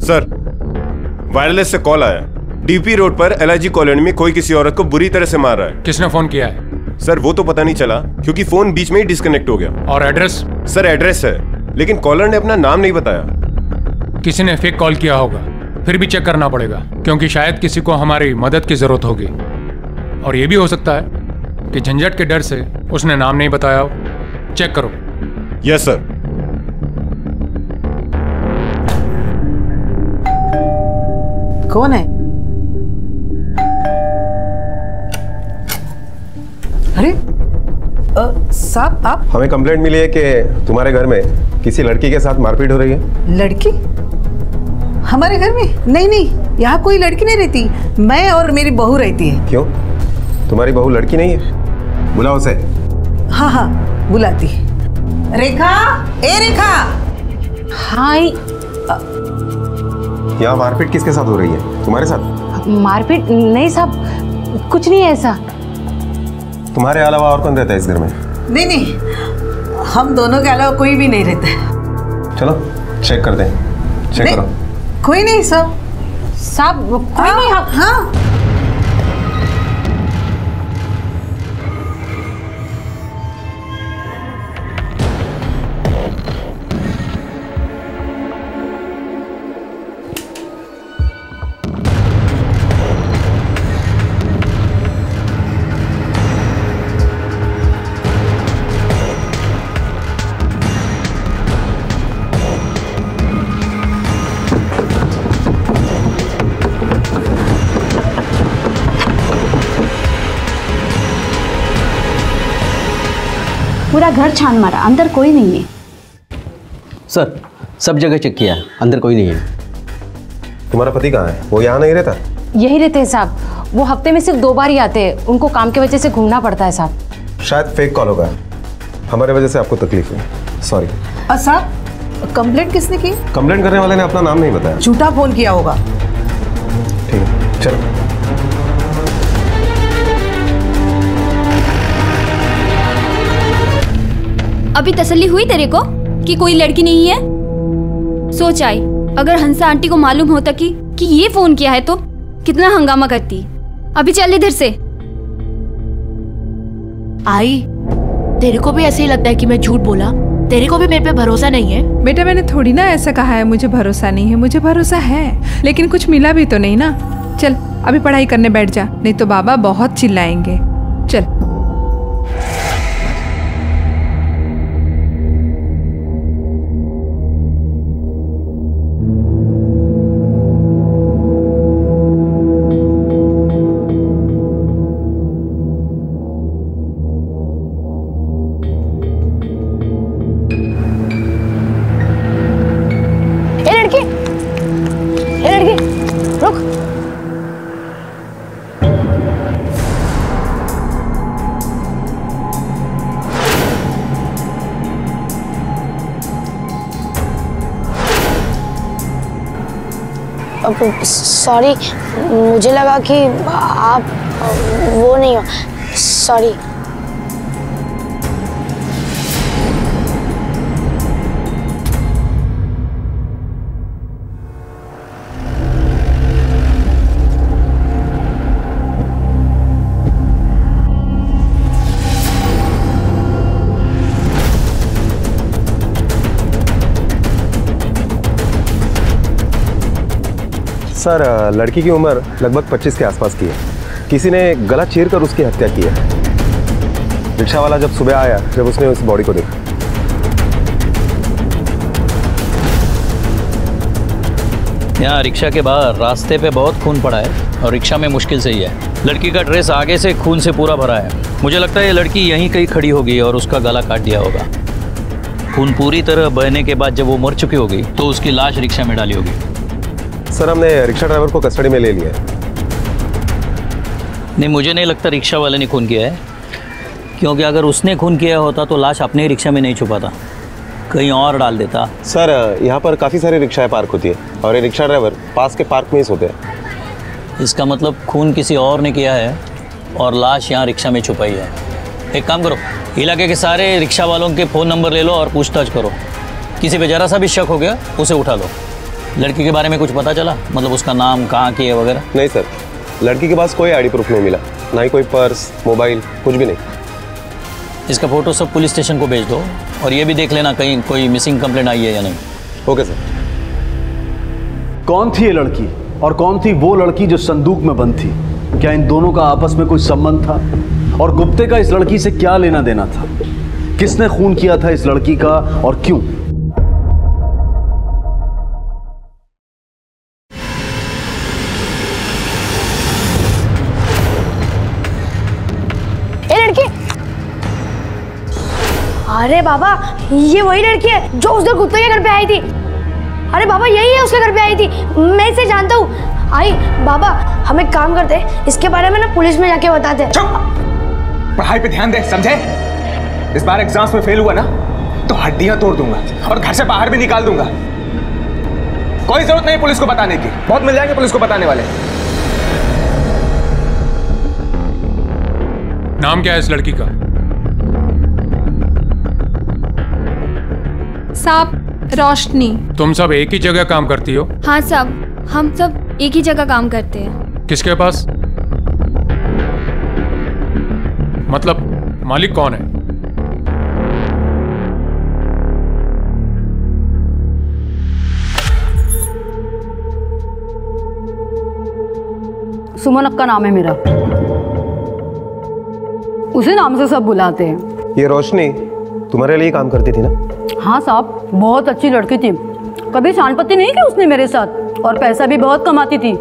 सर, वायरलेस से कॉल आया, डीपी रोड पर एलआईजी कॉलोनी में कोई किसी औरत को बुरी तरह से मार रहा है। किसने फोन किया है? सर वो तो पता नहीं चला क्योंकि फोन बीच में ही डिस्कनेक्ट हो गया। और एड्रेस? सर एड्रेस है, लेकिन कॉलर ने अपना नाम नहीं बताया। किसी ने फेक कॉल किया होगा, फिर भी चेक करना पड़ेगा क्योंकि शायद किसी को हमारी मदद की जरूरत होगी। और यह भी हो सकता है कि झंझट के डर से उसने नाम नहीं बताया हो। चेक करो। Yes sir. कौन है? अरे साहब आप? हमें कंप्लेंट मिली है कि तुम्हारे घर में किसी लड़की के साथ मारपीट हो रही है। लड़की? हमारे घर में? नहीं नहीं, यहाँ कोई लड़की नहीं रहती, मैं और मेरी बहू रहती है। क्यों, तुम्हारी बहू लड़की नहीं है? बुलाओ उसे। हाँ हाँ बुलाती। रेखा, ए रेखा। हाँ। यहाँ मारपीट किसके साथ हो रही है? तुम्हारे साथ? मारपीट नहीं साहब, कुछ नहीं है ऐसा। तुम्हारे अलावा और कौन रहता है इस घर में? नहीं नहीं, हम दोनों के अलावा कोई भी नहीं रहता है। चलो चेक करते हैं। चेक करो। कोई नहीं साहब। साहब कोई नहीं। हाँ पूरा घर छान मारा, अंदर कोई नहीं है। सर सब जगह चेक किया, अंदर कोई नहीं है। तुम्हारा पति कहाँ है? वो यहाँ नहीं रहता? यही रहते हैं साहब, वो हफ्ते में सिर्फ 2 बार ही आते हैं, उनको काम की वजह से घूमना पड़ता है साहब। शायद फेक कॉल होगा, हमारे वजह से आपको तकलीफ हुई, सॉरी। साहब कंप्लेंट किसने की? कंप्लेंट करने वाले ने अपना नाम नहीं बताया। झूठा फोन किया होगा। ठीक है चलो। अभी तसल्ली हुई तेरे को कि कोई लड़की नहीं है? सोच आई, अगर हंसा आंटी को मालूम होता कि ये फोन किया है तो कितना हंगामा करती। अभी चल इधर से। आई, तेरे को भी ऐसे ही लगता है कि मैं झूठ बोला? तेरे को भी मेरे पे भरोसा नहीं है? बेटा मैंने थोड़ी ना ऐसा कहा है मुझे भरोसा नहीं है, मुझे भरोसा है, लेकिन कुछ मिला भी तो नहीं ना। चल अभी पढ़ाई करने बैठ जा, नहीं तो बाबा बहुत चिल्लाएंगे। चल। सॉरी, मुझे लगा कि आप वो नहीं हो। सॉरी। सर, लड़की की उम्र लगभग 25 के आसपास की है। किसी ने गला चीर कर उसकी हत्या की है। रिक्शा वाला जब सुबह आया, जब उसने उस बॉडी को देखा। यहाँ रिक्शा के बाहर रास्ते पे बहुत खून पड़ा है और रिक्शा में मुश्किल से ही है। लड़की का ड्रेस आगे से खून से पूरा भरा है। मुझे लगता है ये लड़की यहीं कहीं खड़ी होगी और उसका गला काट दिया होगा। खून पूरी तरह बहने के बाद जब वो मर चुकी होगी तो उसकी लाश रिक्शा में डाली होगी। सर, हमने रिक्शा ड्राइवर को कस्टडी में ले लिया है। नहीं, मुझे नहीं लगता रिक्शा वाले ने खून किया है, क्योंकि अगर उसने खून किया होता तो लाश अपने ही रिक्शा में नहीं छुपाता, कहीं और डाल देता। सर, यहाँ पर काफ़ी सारी रिक्शाएं पार्क होती है और ये रिक्शा ड्राइवर पास के पार्क में ही सोते हैं। इसका मतलब खून किसी और ने किया है और लाश यहाँ रिक्शा में छुपाई है। एक काम करो, इलाके के सारे रिक्शा वालों के फ़ोन नंबर ले लो और पूछताछ करो। किसी पे ज़रा सा भी शक हो गया उसे उठा लो। लड़की के बारे में कुछ पता चला? मतलब उसका नाम, कहाँ की है वगैरह? नहीं सर, लड़की के पास कोई आईडी प्रूफ नहीं मिला, ना ही कोई पर्स, मोबाइल, कुछ भी नहीं। इसका फोटो सब पुलिस स्टेशन को भेज दो और ये भी देख लेना कहीं कोई मिसिंग कंप्लेंट आई है या नहीं। Okay sir. कौन थी ये लड़की और कौन थी वो लड़की जो संदूक में बंद थी? क्या इन दोनों का आपस में कोई संबंध था? और गुप्ते का इस लड़की से क्या लेना देना था? किसने खून किया था इस लड़की का और क्यों? अरे बाबा, ये वही लड़की है जो उस दिन कुत्ते के घर पे आई थी। अरे बाबा, यही है उसके घर पे आई थी। मैं इसे जानता हूँ। आई बाबा, हम एक काम करते, इसके बारे में ना पुलिस में जाके बताते। पढ़ाई पे ध्यान दे, समझे? इस बार एग्जाम्स में फेल हुआ ना तो हड्डियां तोड़ दूंगा और घर से बाहर भी निकाल दूंगा। कोई जरूरत नहीं पुलिस को बताने की, बहुत मिल जाएंगे पुलिस को बताने वाले। नाम क्या है इस लड़की का? साहब, रोशनी। तुम सब एक ही जगह काम करती हो? हाँ साहब, हम सब एक ही जगह काम करते हैं। किसके पास? मतलब मालिक कौन है? सुमन अक्का नाम है मेरा, उसी नाम से सब बुलाते हैं। ये रोशनी तुम्हारे लिए काम करती थी ना? हाँ साहब, बहुत अच्छी लड़की थी, कभी शानपत्ती नहीं की उसने मेरे साथ और पैसा भी बहुत कमाती थी।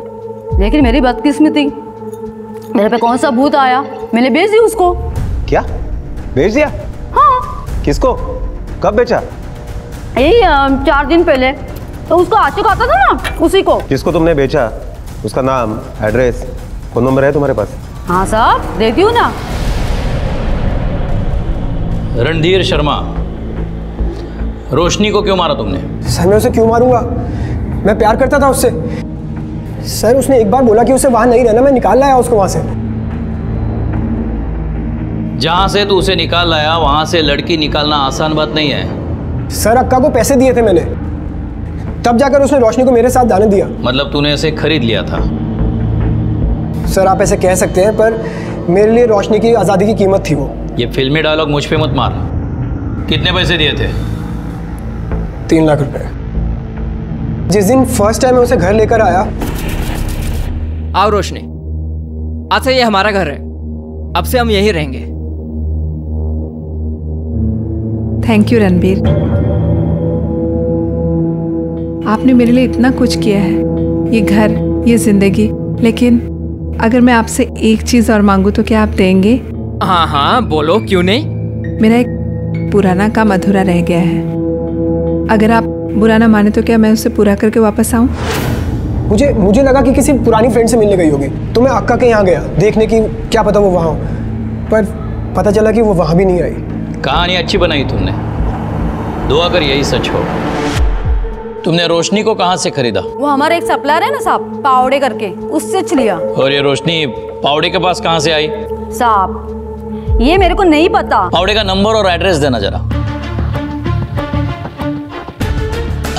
लेकिन मेरी बदकिस्मती, मेरे पे कौन सा भूत आया, मैंने बेच दी उसको। क्या बेच दिया? हाँ। किसको? कब बेचा? यही 4 दिन पहले। तो उसको आशिक आता था ना, उसी को। किसको तुमने बेचा? उसका नाम, एड्रेस, फोन नंबर है तुम्हारे पास? हाँ साहब, देती हूँ ना। रणधीर शर्मा, रोशनी को क्यों मारा तुमने? सर, मैं उसे क्यों मारूंगा? मैं प्यार करता था उससे। सर, उसने एक बार बोला कि उसे वहां नहीं रहना, मैं निकाल लाया उसको वहां से। जहां से तू उसे निकाल लाया वहां से लड़की निकालना आसान बात नहीं है। सर, अक्का को पैसे दिए थे मैंने, तब जाकर उसने रोशनी को मेरे साथ जाने दिया। मतलब तूने इसे खरीद लिया था? सर, आप ऐसे कह सकते हैं, पर मेरे लिए रोशनी की आज़ादी की कीमत थी वो। ये फिल्मी डायलॉग मुझ पे मत मार। कितने पैसे दिए थे? 3 लाख रुपए। जिस दिन फर्स्ट टाइम मैं उसे घर लेकर आया। आओ रोशनी, आज से ये हमारा घर है, अब से हम यहीं रहेंगे। थैंक यू रणबीर, आपने मेरे लिए इतना कुछ किया है, ये घर, ये जिंदगी। लेकिन अगर मैं आपसे एक चीज और मांगू तो क्या आप देंगे? हाँ हाँ बोलो, क्यों नहीं। मेरा एक पुराना काम अधूरा रह गया है, अगर आप बुरा ना माने तो क्या मैं उसे पूरा करके वापस आऊं? मुझे लगा कि किसी पुरानी फ्रेंड से मिलने गई होगी, तो मैं अक्का के यहाँ गया देखने की, क्या पता वो वहाँ हो, पर पता चला कि वो वहाँ भी नहीं आई। कहानी अच्छी बनाई तुमने, दुआ कर यही सच हो। तुमने रोशनी को कहाँ से खरीदा? वो हमारा एक सप्लायर है ना साहब, पावड़े करके, उससे लिया। और ये रोशनी पावड़े के पास कहाँ से आई? साहब ये मेरे को नहीं पता। पावड़े का नंबर और एड्रेस देना जरा।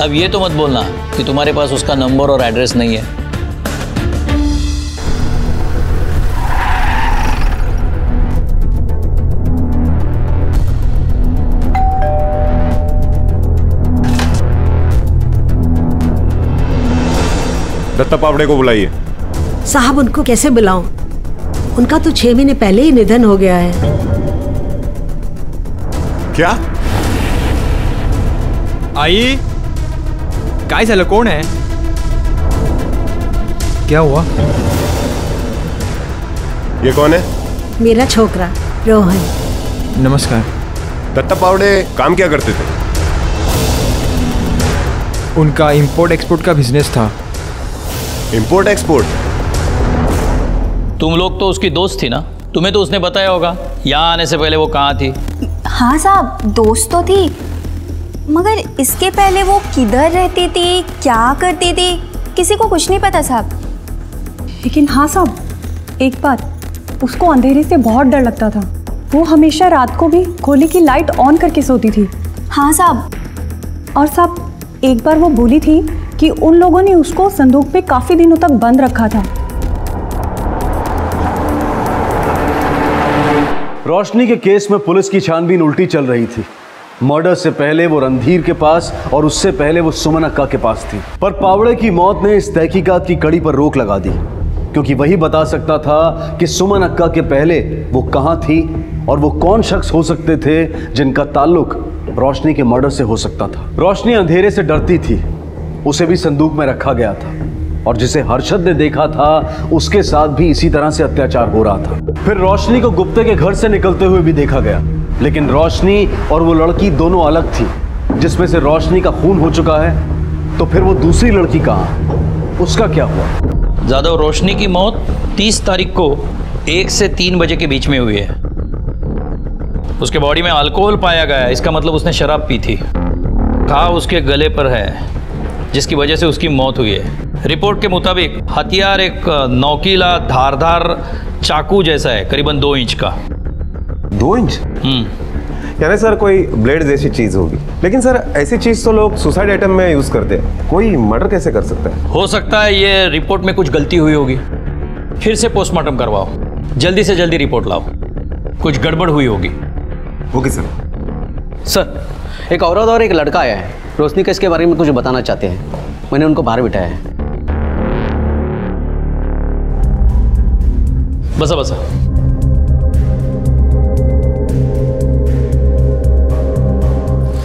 अब ये तो मत बोलना कि तुम्हारे पास उसका नंबर और एड्रेस नहीं है। दत्ता पावड़े को बुलाइए। साहब उनको कैसे बुलाऊं? उनका तो 6 महीने पहले ही निधन हो गया है। क्या? आई काय झालं? कौन है? क्या हुआ? ये कौन है? मेरा छोकरा रोहन। नमस्कार। दत्ता पावड़े काम क्या करते थे? उनका इंपोर्ट एक्सपोर्ट का बिजनेस था। Import export? तुम लोग तो उसकी दोस्त थी ना, तुम्हें तो उसने बताया होगा यहाँ आने से पहले वो कहाँ थी। हाँ साहब, दोस्त तो थी, मगर इसके पहले वो किधर रहती थी, क्या करती थी, किसी को कुछ नहीं पता साहब। लेकिन हाँ साहब, एक बात, उसको अंधेरे से बहुत डर लगता था। वो हमेशा रात को भी गोली की लाइट ऑन करके सोती थी। हाँ साहब। और साहब एक बार वो बोली थी कि उन लोगों ने उसको संदूक पे काफी दिनों तक बंद रखा था। रोशनी के केस में पुलिस की छानबीन उल्टी चल रही थी। मर्डर से पहले वो रणधीर के पास और उससे पहले वो सुमन अक्का के पास थी। पर पावड़े की मौत ने इस तहकीकात की कड़ी पर रोक लगा दी, क्योंकि वही बता सकता था कि सुमन अक्का के पहले वो कहां थी और वो कौन शख्स हो सकते थे जिनका ताल्लुक रोशनी के मर्डर से हो सकता था। रोशनी अंधेरे से डरती थी, उसे भी संदूक में रखा गया था, और जिसे हर्षद ने देखा था उसके साथ भी इसी तरह से अत्याचार हो रहा था। फिर रोशनी को गुप्ते के घर से निकलते हुए भी देखा गया, लेकिन रोशनी और वो लड़की दोनों अलग थी। जिसमें से रोशनी का खून हो चुका है, तो फिर वो दूसरी लड़की कहाँ, उसका क्या हुआ? जादव, रोशनी की मौत 30 तारीख को 1 से 3 बजे के बीच में हुई है। उसके बॉडी में अल्कोहल पाया गया है, इसका मतलब उसने शराब पी थी। घाव उसके गले पर है जिसकी वजह से उसकी मौत हुई है। रिपोर्ट के मुताबिक हथियार एक नोकीला धारदार चाकू जैसा है, करीबन 2 इंच का। 2 इंच? यानी सर कोई ब्लेड जैसी चीज होगी। लेकिन सर ऐसी चीज तो लोग सुसाइड आइटम में यूज करते हैं, कोई मर्डर कैसे कर सकता है? हो सकता है ये रिपोर्ट में कुछ गलती हुई होगी, फिर से पोस्टमार्टम करवाओ, जल्दी से जल्दी रिपोर्ट लाओ, कुछ गड़बड़ हुई होगी। Okay sir. सर, एक औरत और एक लड़का आया है, रोशनी केस के बारे में कुछ बताना चाहते हैं। मैंने उनको बाहर बिठाया है। बसा बसा।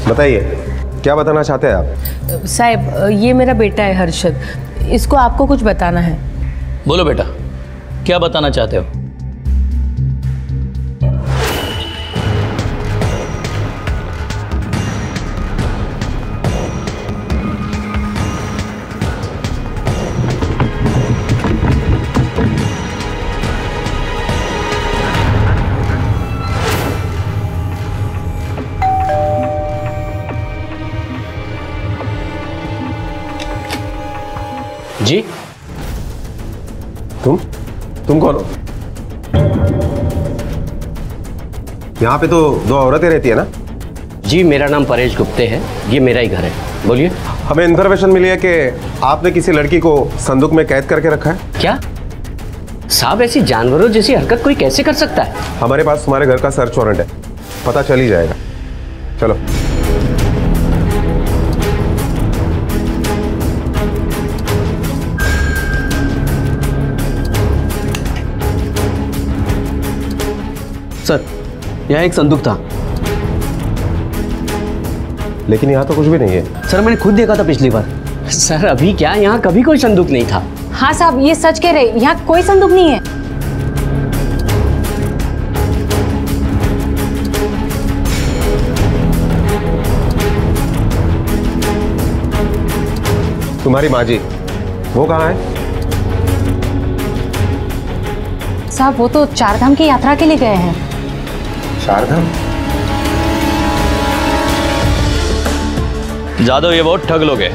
बताइए क्या बताना चाहते हैं आप? साहब ये मेरा बेटा है हर्षद, इसको आपको कुछ बताना है। बोलो बेटा, क्या बताना चाहते हो? जी? तुम कौन हो? यहाँ पे तो 2 औरतें रहती है ना? जी, मेरा नाम परेश गुप्ते है, ये मेरा ही घर है। बोलिए। हमें इन्फॉर्मेशन मिली है कि आपने किसी लड़की को संदूक में कैद करके रखा है। क्या साहब, ऐसी जानवरों जैसी हरकत कोई कैसे कर सकता है? हमारे पास तुम्हारे घर का सर्च वारंट है, पता चल ही जाएगा। चलो। सर, यहाँ एक संदूक था। लेकिन यहाँ तो कुछ भी नहीं है। सर, मैंने खुद देखा था पिछली बार। सर अभी क्या, यहाँ कभी कोई संदूक नहीं था। हाँ साहब, ये सच कह रहे, यहाँ कोई संदूक नहीं है। तुम्हारी माँ जी, वो कहाँ है? साहब वो तो 4 धाम की यात्रा के लिए गए हैं। 4 धाम? जादव, ये बहुत ठग लोग हैं।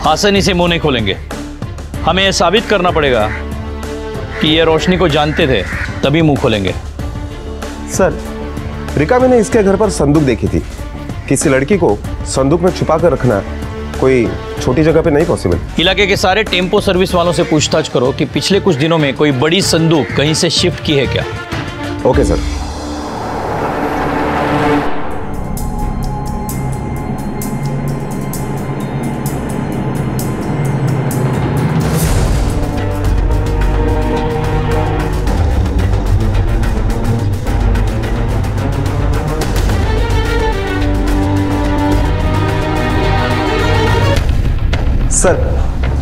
आसानी से मुंह नहीं खोलेंगे। हमें यह साबित करना पड़ेगा कि ये रोशनी को जानते थे, तभी मुंह खोलेंगे। सर, रिका मैंने इसके घर पर संदूक देखी थी। किसी लड़की को संदूक में छुपा कर रखना कोई छोटी जगह पे नहीं पॉसिबल। इलाके के सारे टेम्पो सर्विस वालों से पूछताछ करो कि पिछले कुछ दिनों में कोई बड़ी संदूक कहीं से शिफ्ट की है क्या। Okay sir. सर,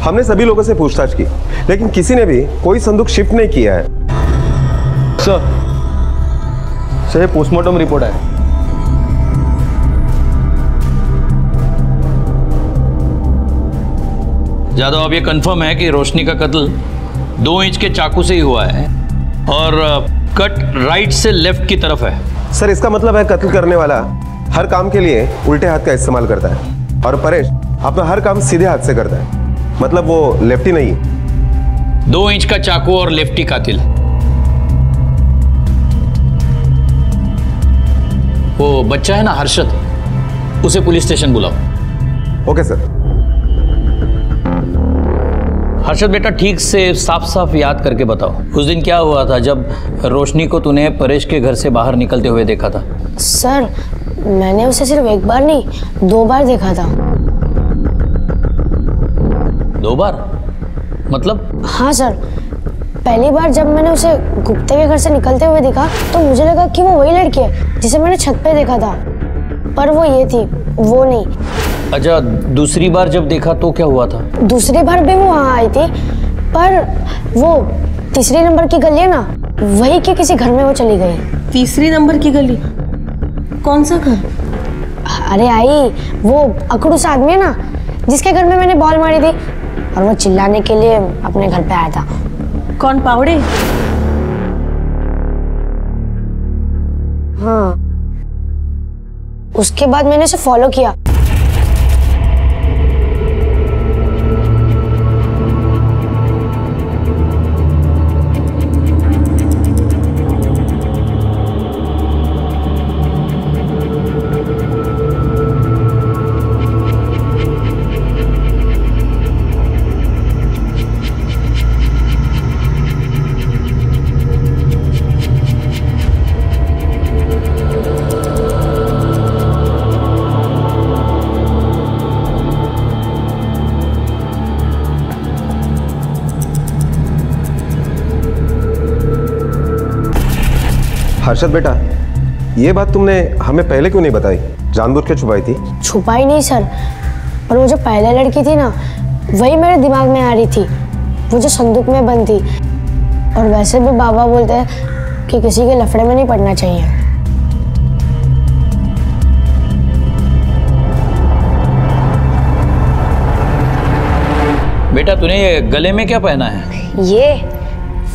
हमने सभी लोगों से पूछताछ की, लेकिन किसी ने भी कोई संदूक शिफ्ट नहीं किया है। सर, पोस्टमार्टम रिपोर्ट है। यादव, अब ये कंफर्म है कि रोशनी का कत्ल 2 इंच के चाकू से ही हुआ है और कट राइट से लेफ्ट की तरफ है। सर, इसका मतलब है कत्ल करने वाला हर काम के लिए उल्टे हाथ का इस्तेमाल करता है और परेश अपना हर काम सीधे हाथ से करता है, मतलब वो लेफ्टी नहीं है। 2 इंच का चाकू और लेफ्टी कातिल। वो बच्चा है ना हर्षद, उसे पुलिस स्टेशन बुलाओ। Okay sir. हर्षद बेटा, ठीक से साफ साफ याद करके बताओ, उस दिन क्या हुआ था जब रोशनी को तूने परेश के घर से बाहर निकलते हुए देखा था? सर, मैंने उसे सिर्फ एक बार नहीं 2 बार देखा था। 2 बार? मतलब? हाँ सर, पहली बार जब मैंने उसे गुप्ते के घर से निकलते हुए देखा तो मुझे लगा कि वो वही लड़की है जिसे मैंने छत पे देखा था, पर वो ये थी, वो नहीं। अच्छा, दूसरी बार जब देखा तो क्या हुआ था? दूसरी बार भी वो वहाँ आई थी, पर वो 3 नंबर की गली है ना, वही के किसी घर में वो चली गई। 3 नंबर की गली? कौन सा घर? अरे आई, वो अकड़ूस आदमी है ना जिसके घर में मैंने बॉल मारी थी और वो चिल्लाने के लिए अपने घर पे आया था। कौन, पावड़े? हाँ, उसके बाद मैंने उसे फॉलो किया। हर्षद बेटा, ये बात तुमने हमें पहले क्यों नहीं बताई? जानबूझ के छुपाई थी? छुपाई नहीं सर, पर वो जो पहले लड़की थी ना, वही मेरे दिमाग में आ रही थी, वो जो संदूक में बंद थी। और वैसे भी बाबा बोलते हैं कि किसी के लफड़े में नहीं पड़ना चाहिए। बेटा, तूने ये गले में क्या पहना है? ये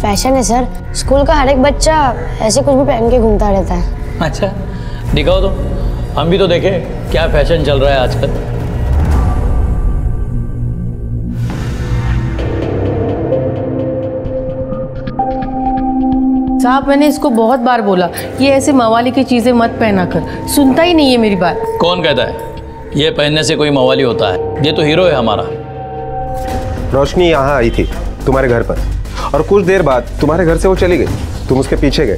फैशन है सर, स्कूल का हर एक बच्चा ऐसे कुछ भी पहन के घूमता रहता है। अच्छा, दिखाओ तो, हम भी तो देखें क्या फैशन चल रहा है आजकल। साहब, मैंने इसको बहुत बार बोला ये ऐसे मवाली की चीजें मत पहना कर, सुनता ही नहीं है मेरी बात। कौन कहता है ये पहनने से कोई मवाली होता है? ये तो हीरो है हमारा। रोशनी यहाँ आई थी तुम्हारे घर पर और कुछ देर बाद तुम्हारे घर से वो चली गई, तुम उसके पीछे गए।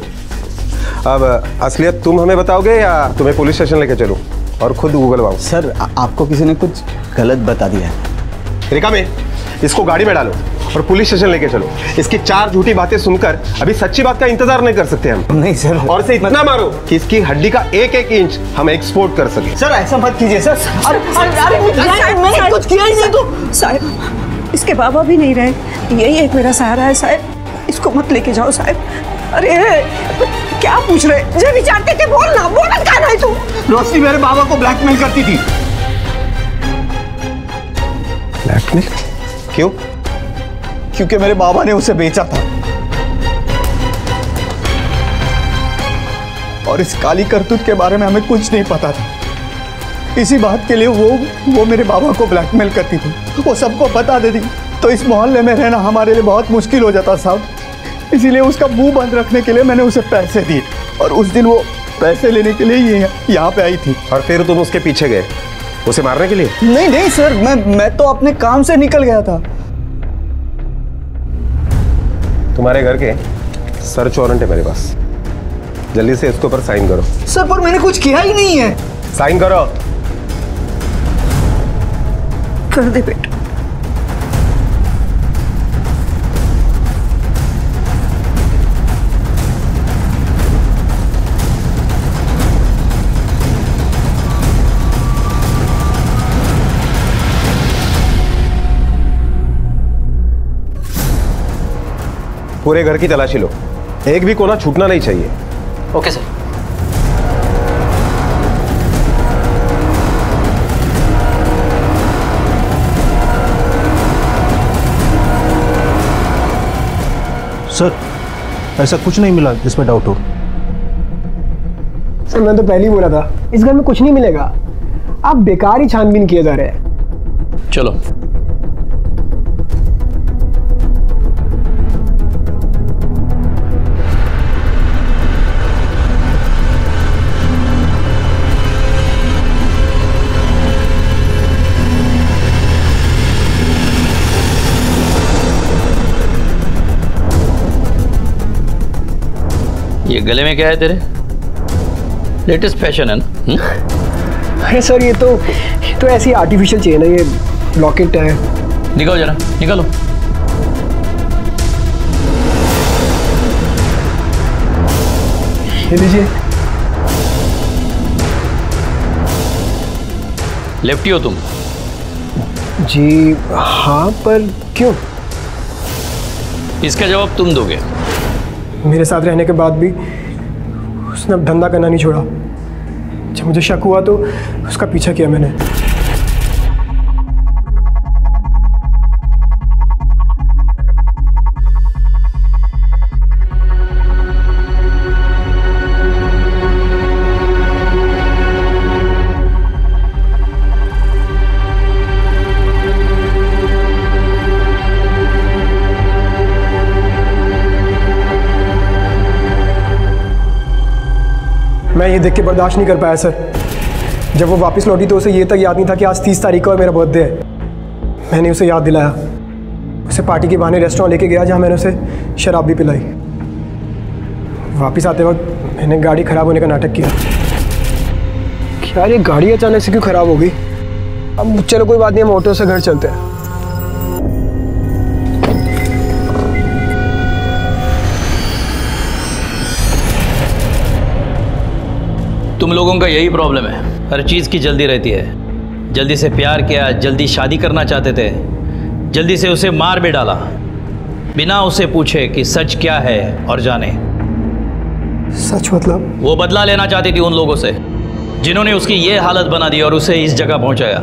अब असलियत तुम हमें बताओगे या तुम्हें पुलिस स्टेशन लेके चलूं और खुद उगलवाऊं? सर, आपको किसी ने कुछ गलत बता दिया है। रिका में इसको गाड़ी में डालो और पुलिस स्टेशन लेके चलो। इसकी 4 झूठी बातें सुनकर अभी सच्ची बात का इंतजार नहीं कर सकते हम। नहीं सर। और इसे इतना मारो कि इसकी हड्डी का 1-1 इंच हम एक्सपोर्ट कर सके। सर, ऐसा मत कीजिए सर। मैंने कुछ किया ही नहीं। तो साहब, इसके बाबा भी नहीं रहे, यही एक मेरा सहारा है साहब, इसको मत लेके जाओ साहब। अरे क्या पूछ रहे, जो विचारते थे बोलना, बोलना क्या नहीं तू? रोशनी मेरे बाबा को ब्लैकमेल करती थी। ब्लैकमेल? क्यों? क्योंकि मेरे बाबा ने उसे बेचा था और इस काली करतूत के बारे में हमें कुछ नहीं पता था। इसी बात के लिए वो मेरे बाबा को ब्लैकमेल करती थी, वो सबको बता देती, तो इस मोहल्ले में रहना हमारे लिए बहुत मुश्किल हो जाता साहब। इसीलिए उसका मुंह बंद रखने के लिए मैंने उसे पैसे दिए, और उस दिन वो पैसे लेने के लिए यहाँ पे आई थी। और फिर तुम उसके पीछे गए उसे मारने के लिए? नहीं सर, मैं तो अपने काम से निकल गया था। तुम्हारे घर के सर्च वारंट है मेरे पास, जल्दी से इसके ऊपर साइन करो। सर पर मैंने कुछ किया ही नहीं है। साइन करो। कर दे बेटा। पूरे घर की तलाशी लो, एक भी कोना छूटना नहीं चाहिए। Okay sir. सर ऐसा कुछ नहीं मिला जिसमें डाउट हो। सर मैं तो पहले ही बोला था इस घर में कुछ नहीं मिलेगा, आप बेकार ही छानबीन किए जा रहे हैं। चलो ये गले में क्या है तेरे? लेटेस्ट फैशन है ना? अरे सर ये तो ऐसी आर्टिफिशियल चेन है, ये लॉकेट है। निकालो जरा, निकालो। ये लीजिए। लेफ्टी हो तुम? जी हाँ, पर क्यों? इसका जवाब तुम दोगे। मेरे साथ रहने के बाद भी उसने अब धंधा करना नहीं छोड़ा। जब मुझे शक हुआ तो उसका पीछा किया मैंने। मैं ये देख के बर्दाश्त नहीं कर पाया सर। जब वो वापस लौटी तो उसे ये तक याद नहीं था कि आज 30 तारीख को मेरा बर्थडे है। मैंने उसे याद दिलाया, उसे पार्टी के बहाने रेस्टोरेंट लेके गया जहाँ मैंने उसे शराब भी पिलाई। वापस आते वक्त मैंने गाड़ी ख़राब होने का नाटक किया। यार ये गाड़ी अचानक से क्यों ख़राब हो गई? अब चलो कोई बात नहीं, हम ऑटो से घर चलते हैं। तुम लोगों का यही प्रॉब्लम है, हर चीज़ की जल्दी रहती है। जल्दी से प्यार किया, जल्दी शादी करना चाहते थे, जल्दी से उसे मार भी डाला बिना उसे पूछे कि सच क्या है और जाने। सच मतलब? वो बदला लेना चाहती थी उन लोगों से जिन्होंने उसकी ये हालत बना दी और उसे इस जगह पहुंचाया।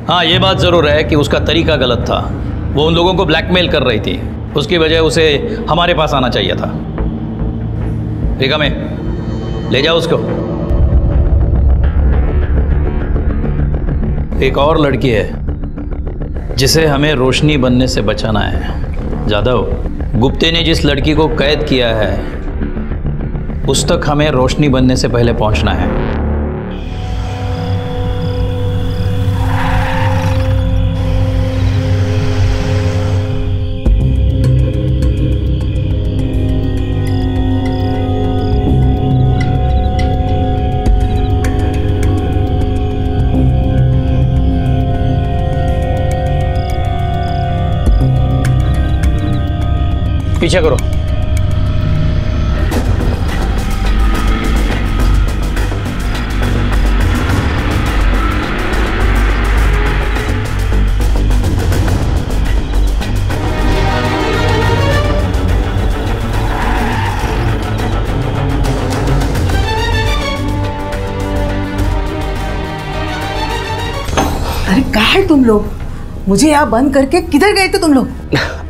हाँ ये बात ज़रूर है कि उसका तरीका गलत था। वो उन लोगों को ब्लैकमेल कर रही थी, उसकी वजह उसे हमारे पास आना चाहिए था। रिका में ले जाओ उसको। एक और लड़की है जिसे हमें रोशनी बनने से बचाना है। जादव, गुप्ते ने जिस लड़की को कैद किया है उस तक हमें रोशनी बनने से पहले पहुंचना है। पीछे करो। अरे कहाँ है तुम लोग? मुझे यहाँ बंद करके किधर गए थे तुम लोग?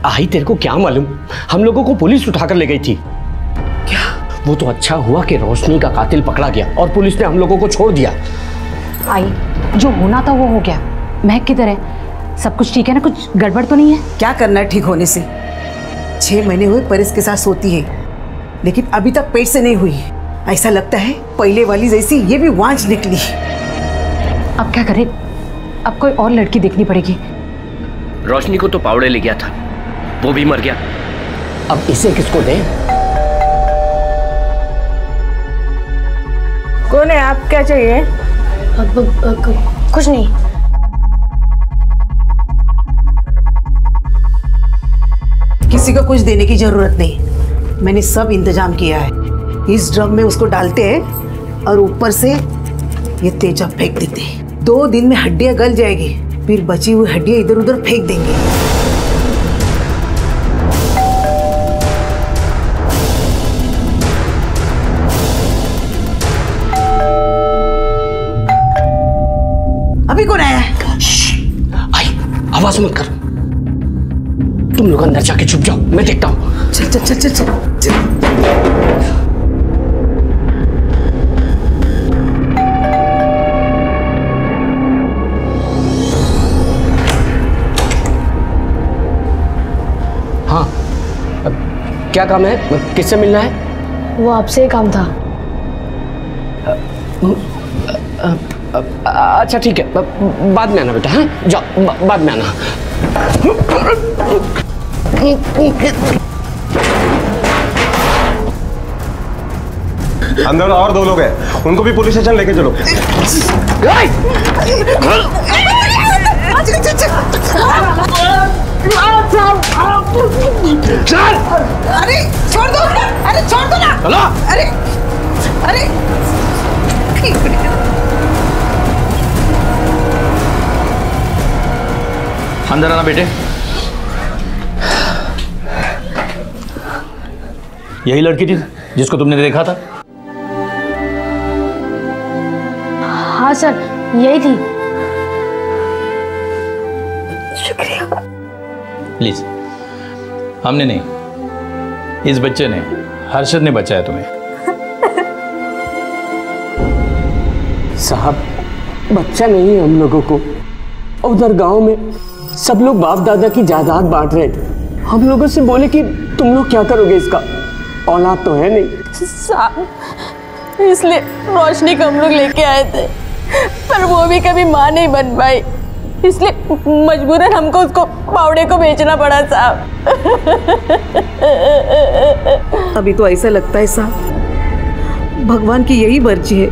आई तेरे को क्या मालूम, हम लोगों को पुलिस उठाकर ले गई थी। क्या? वो तो अच्छा हुआ कि रोशनी का कातिल पकड़ा गया और पुलिस ने हम लोगों को छोड़ दिया। आई, जो होना था वो हो गया। महक किधर है? सब कुछ ठीक है ना? कुछ गड़बड़ तो नहीं है? क्या करना है ठीक होने से? 6 महीने हुए परिस के साथ सोती है, लेकिन अभी तक पेट से नहीं हुई। ऐसा लगता है पहले वाली जैसी ये भी वांझ निकली। अब क्या करें? अब कोई और लड़की देखनी पड़ेगी। रोशनी को तो पावड़े ले गया था, वो भी मर गया। अब इसे किसको दें? कौन है आप? क्या चाहिए? कुछ नहीं। किसी को कुछ देने की जरूरत नहीं, मैंने सब इंतजाम किया है। इस ड्रम में उसको डालते हैं और ऊपर से ये तेजाब फेंक देते हैं। 2 दिन में हड्डियां गल जाएगी, फिर बची हुई हड्डियां इधर उधर फेंक देंगे। अभी कौन आया है? आई, आवाज मत कर। तुम लोग अंदर जाके छुप जाओ, मैं देखता हूँ। चल चल चल चल चल, चल। हाँ, क्या काम है? किससे मिलना है? वो आपसे ही काम था। अच्छा ठीक है, बाद में आना बेटा। हाँ जाओ, बाद में आना। अंदर और 2 लोग हैं, उनको भी पुलिस स्टेशन लेके चलो। अरे छोड़ दो, अरे छोड़ दो ना। चलो। अरे अरे अंदर आना बेटे। यही लड़की थी जिसको तुमने देखा था? हाँ सर, यही थी। शुक्रिया। प्लीज। हमने नहीं, इस बच्चे ने, हर्षद ने बचाया तुम्हें। साहब, बच्चा नहीं है हम लोगों को। उधर गांव में सब लोग बाप दादा की जायदाद बांट रहे थे। हम लोगों से बोले कि तुम लोग क्या करोगे इसका, औलाद तो है नहीं। साहब, इसलिए रोशनी को हम लोग लेके आए थे, पर वो भी कभी माँ नहीं बन पाई, इसलिए मजबूरन हमको उसको पावड़े को बेचना पड़ा साहब। अभी तो ऐसा लगता है साहब, भगवान की यही मर्जी है,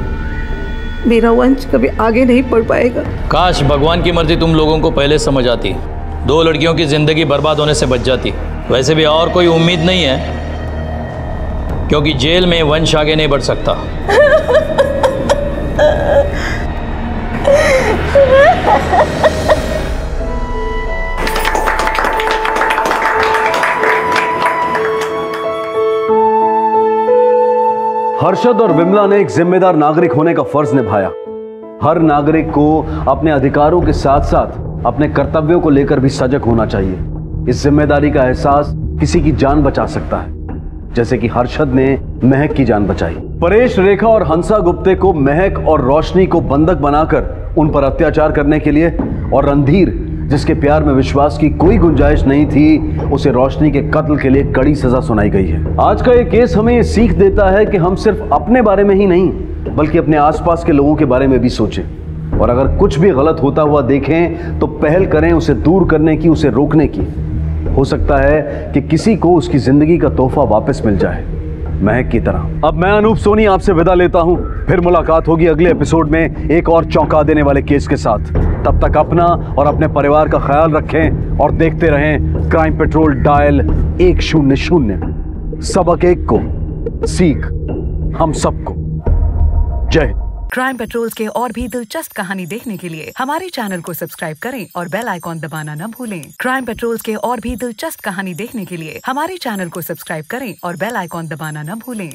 मेरा वंश कभी आगे नहीं बढ़ पाएगा। काश भगवान की मर्जी तुम लोगों को पहले समझ आती, 2 लड़कियों की जिंदगी बर्बाद होने से बच जाती। वैसे भी और कोई उम्मीद नहीं है, क्योंकि जेल में वंश आगे नहीं बढ़ सकता। हर्षद और विमला ने एक जिम्मेदार नागरिक होने का फर्ज निभाया। हर नागरिक को अपने अधिकारों के साथ साथ अपने कर्तव्यों को लेकर भी सजग होना चाहिए। इस जिम्मेदारी का एहसास किसी की जान बचा सकता है, जैसे कि हर्षद ने महक की जान बचाई। परेश, रेखा और हंसा गुप्ते को महक और रोशनी को बंधक बनाकर उन पर अत्याचार करने के लिए, और रणधीर, जिसके प्यार में विश्वास की कोई गुंजाइश नहीं थी, उसे रोशनी के कत्ल के लिए कड़ी सजा सुनाई गई है। आज का ये केस हमें ये सीख देता है कि हम सिर्फ अपने बारे में ही नहीं, बल्कि अपने आसपास के लोगों के बारे में भी सोचें, और अगर कुछ भी गलत होता हुआ देखें तो पहल करें उसे दूर करने की, उसे रोकने की। हो सकता है कि किसी को उसकी जिंदगी का तोहफा वापस मिल जाए, महक की तरह। अब मैं अनूप सोनी आपसे विदा लेता हूं, फिर मुलाकात होगी अगले एपिसोड में एक और चौंका देने वाले केस के साथ। तब तक अपना और अपने परिवार का ख्याल रखें और देखते रहें क्राइम पेट्रोल डायल 100। सबक एक को, सीख हम सबको। जय। क्राइम पेट्रोल्स के और भी दिलचस्प कहानी देखने के लिए हमारे चैनल को सब्सक्राइब करें और बेल आइकॉन दबाना न भूलें। क्राइम पेट्रोल्स के और भी दिलचस्प कहानी देखने के लिए हमारे चैनल को सब्सक्राइब करें और बेल आइकॉन दबाना न भूलें।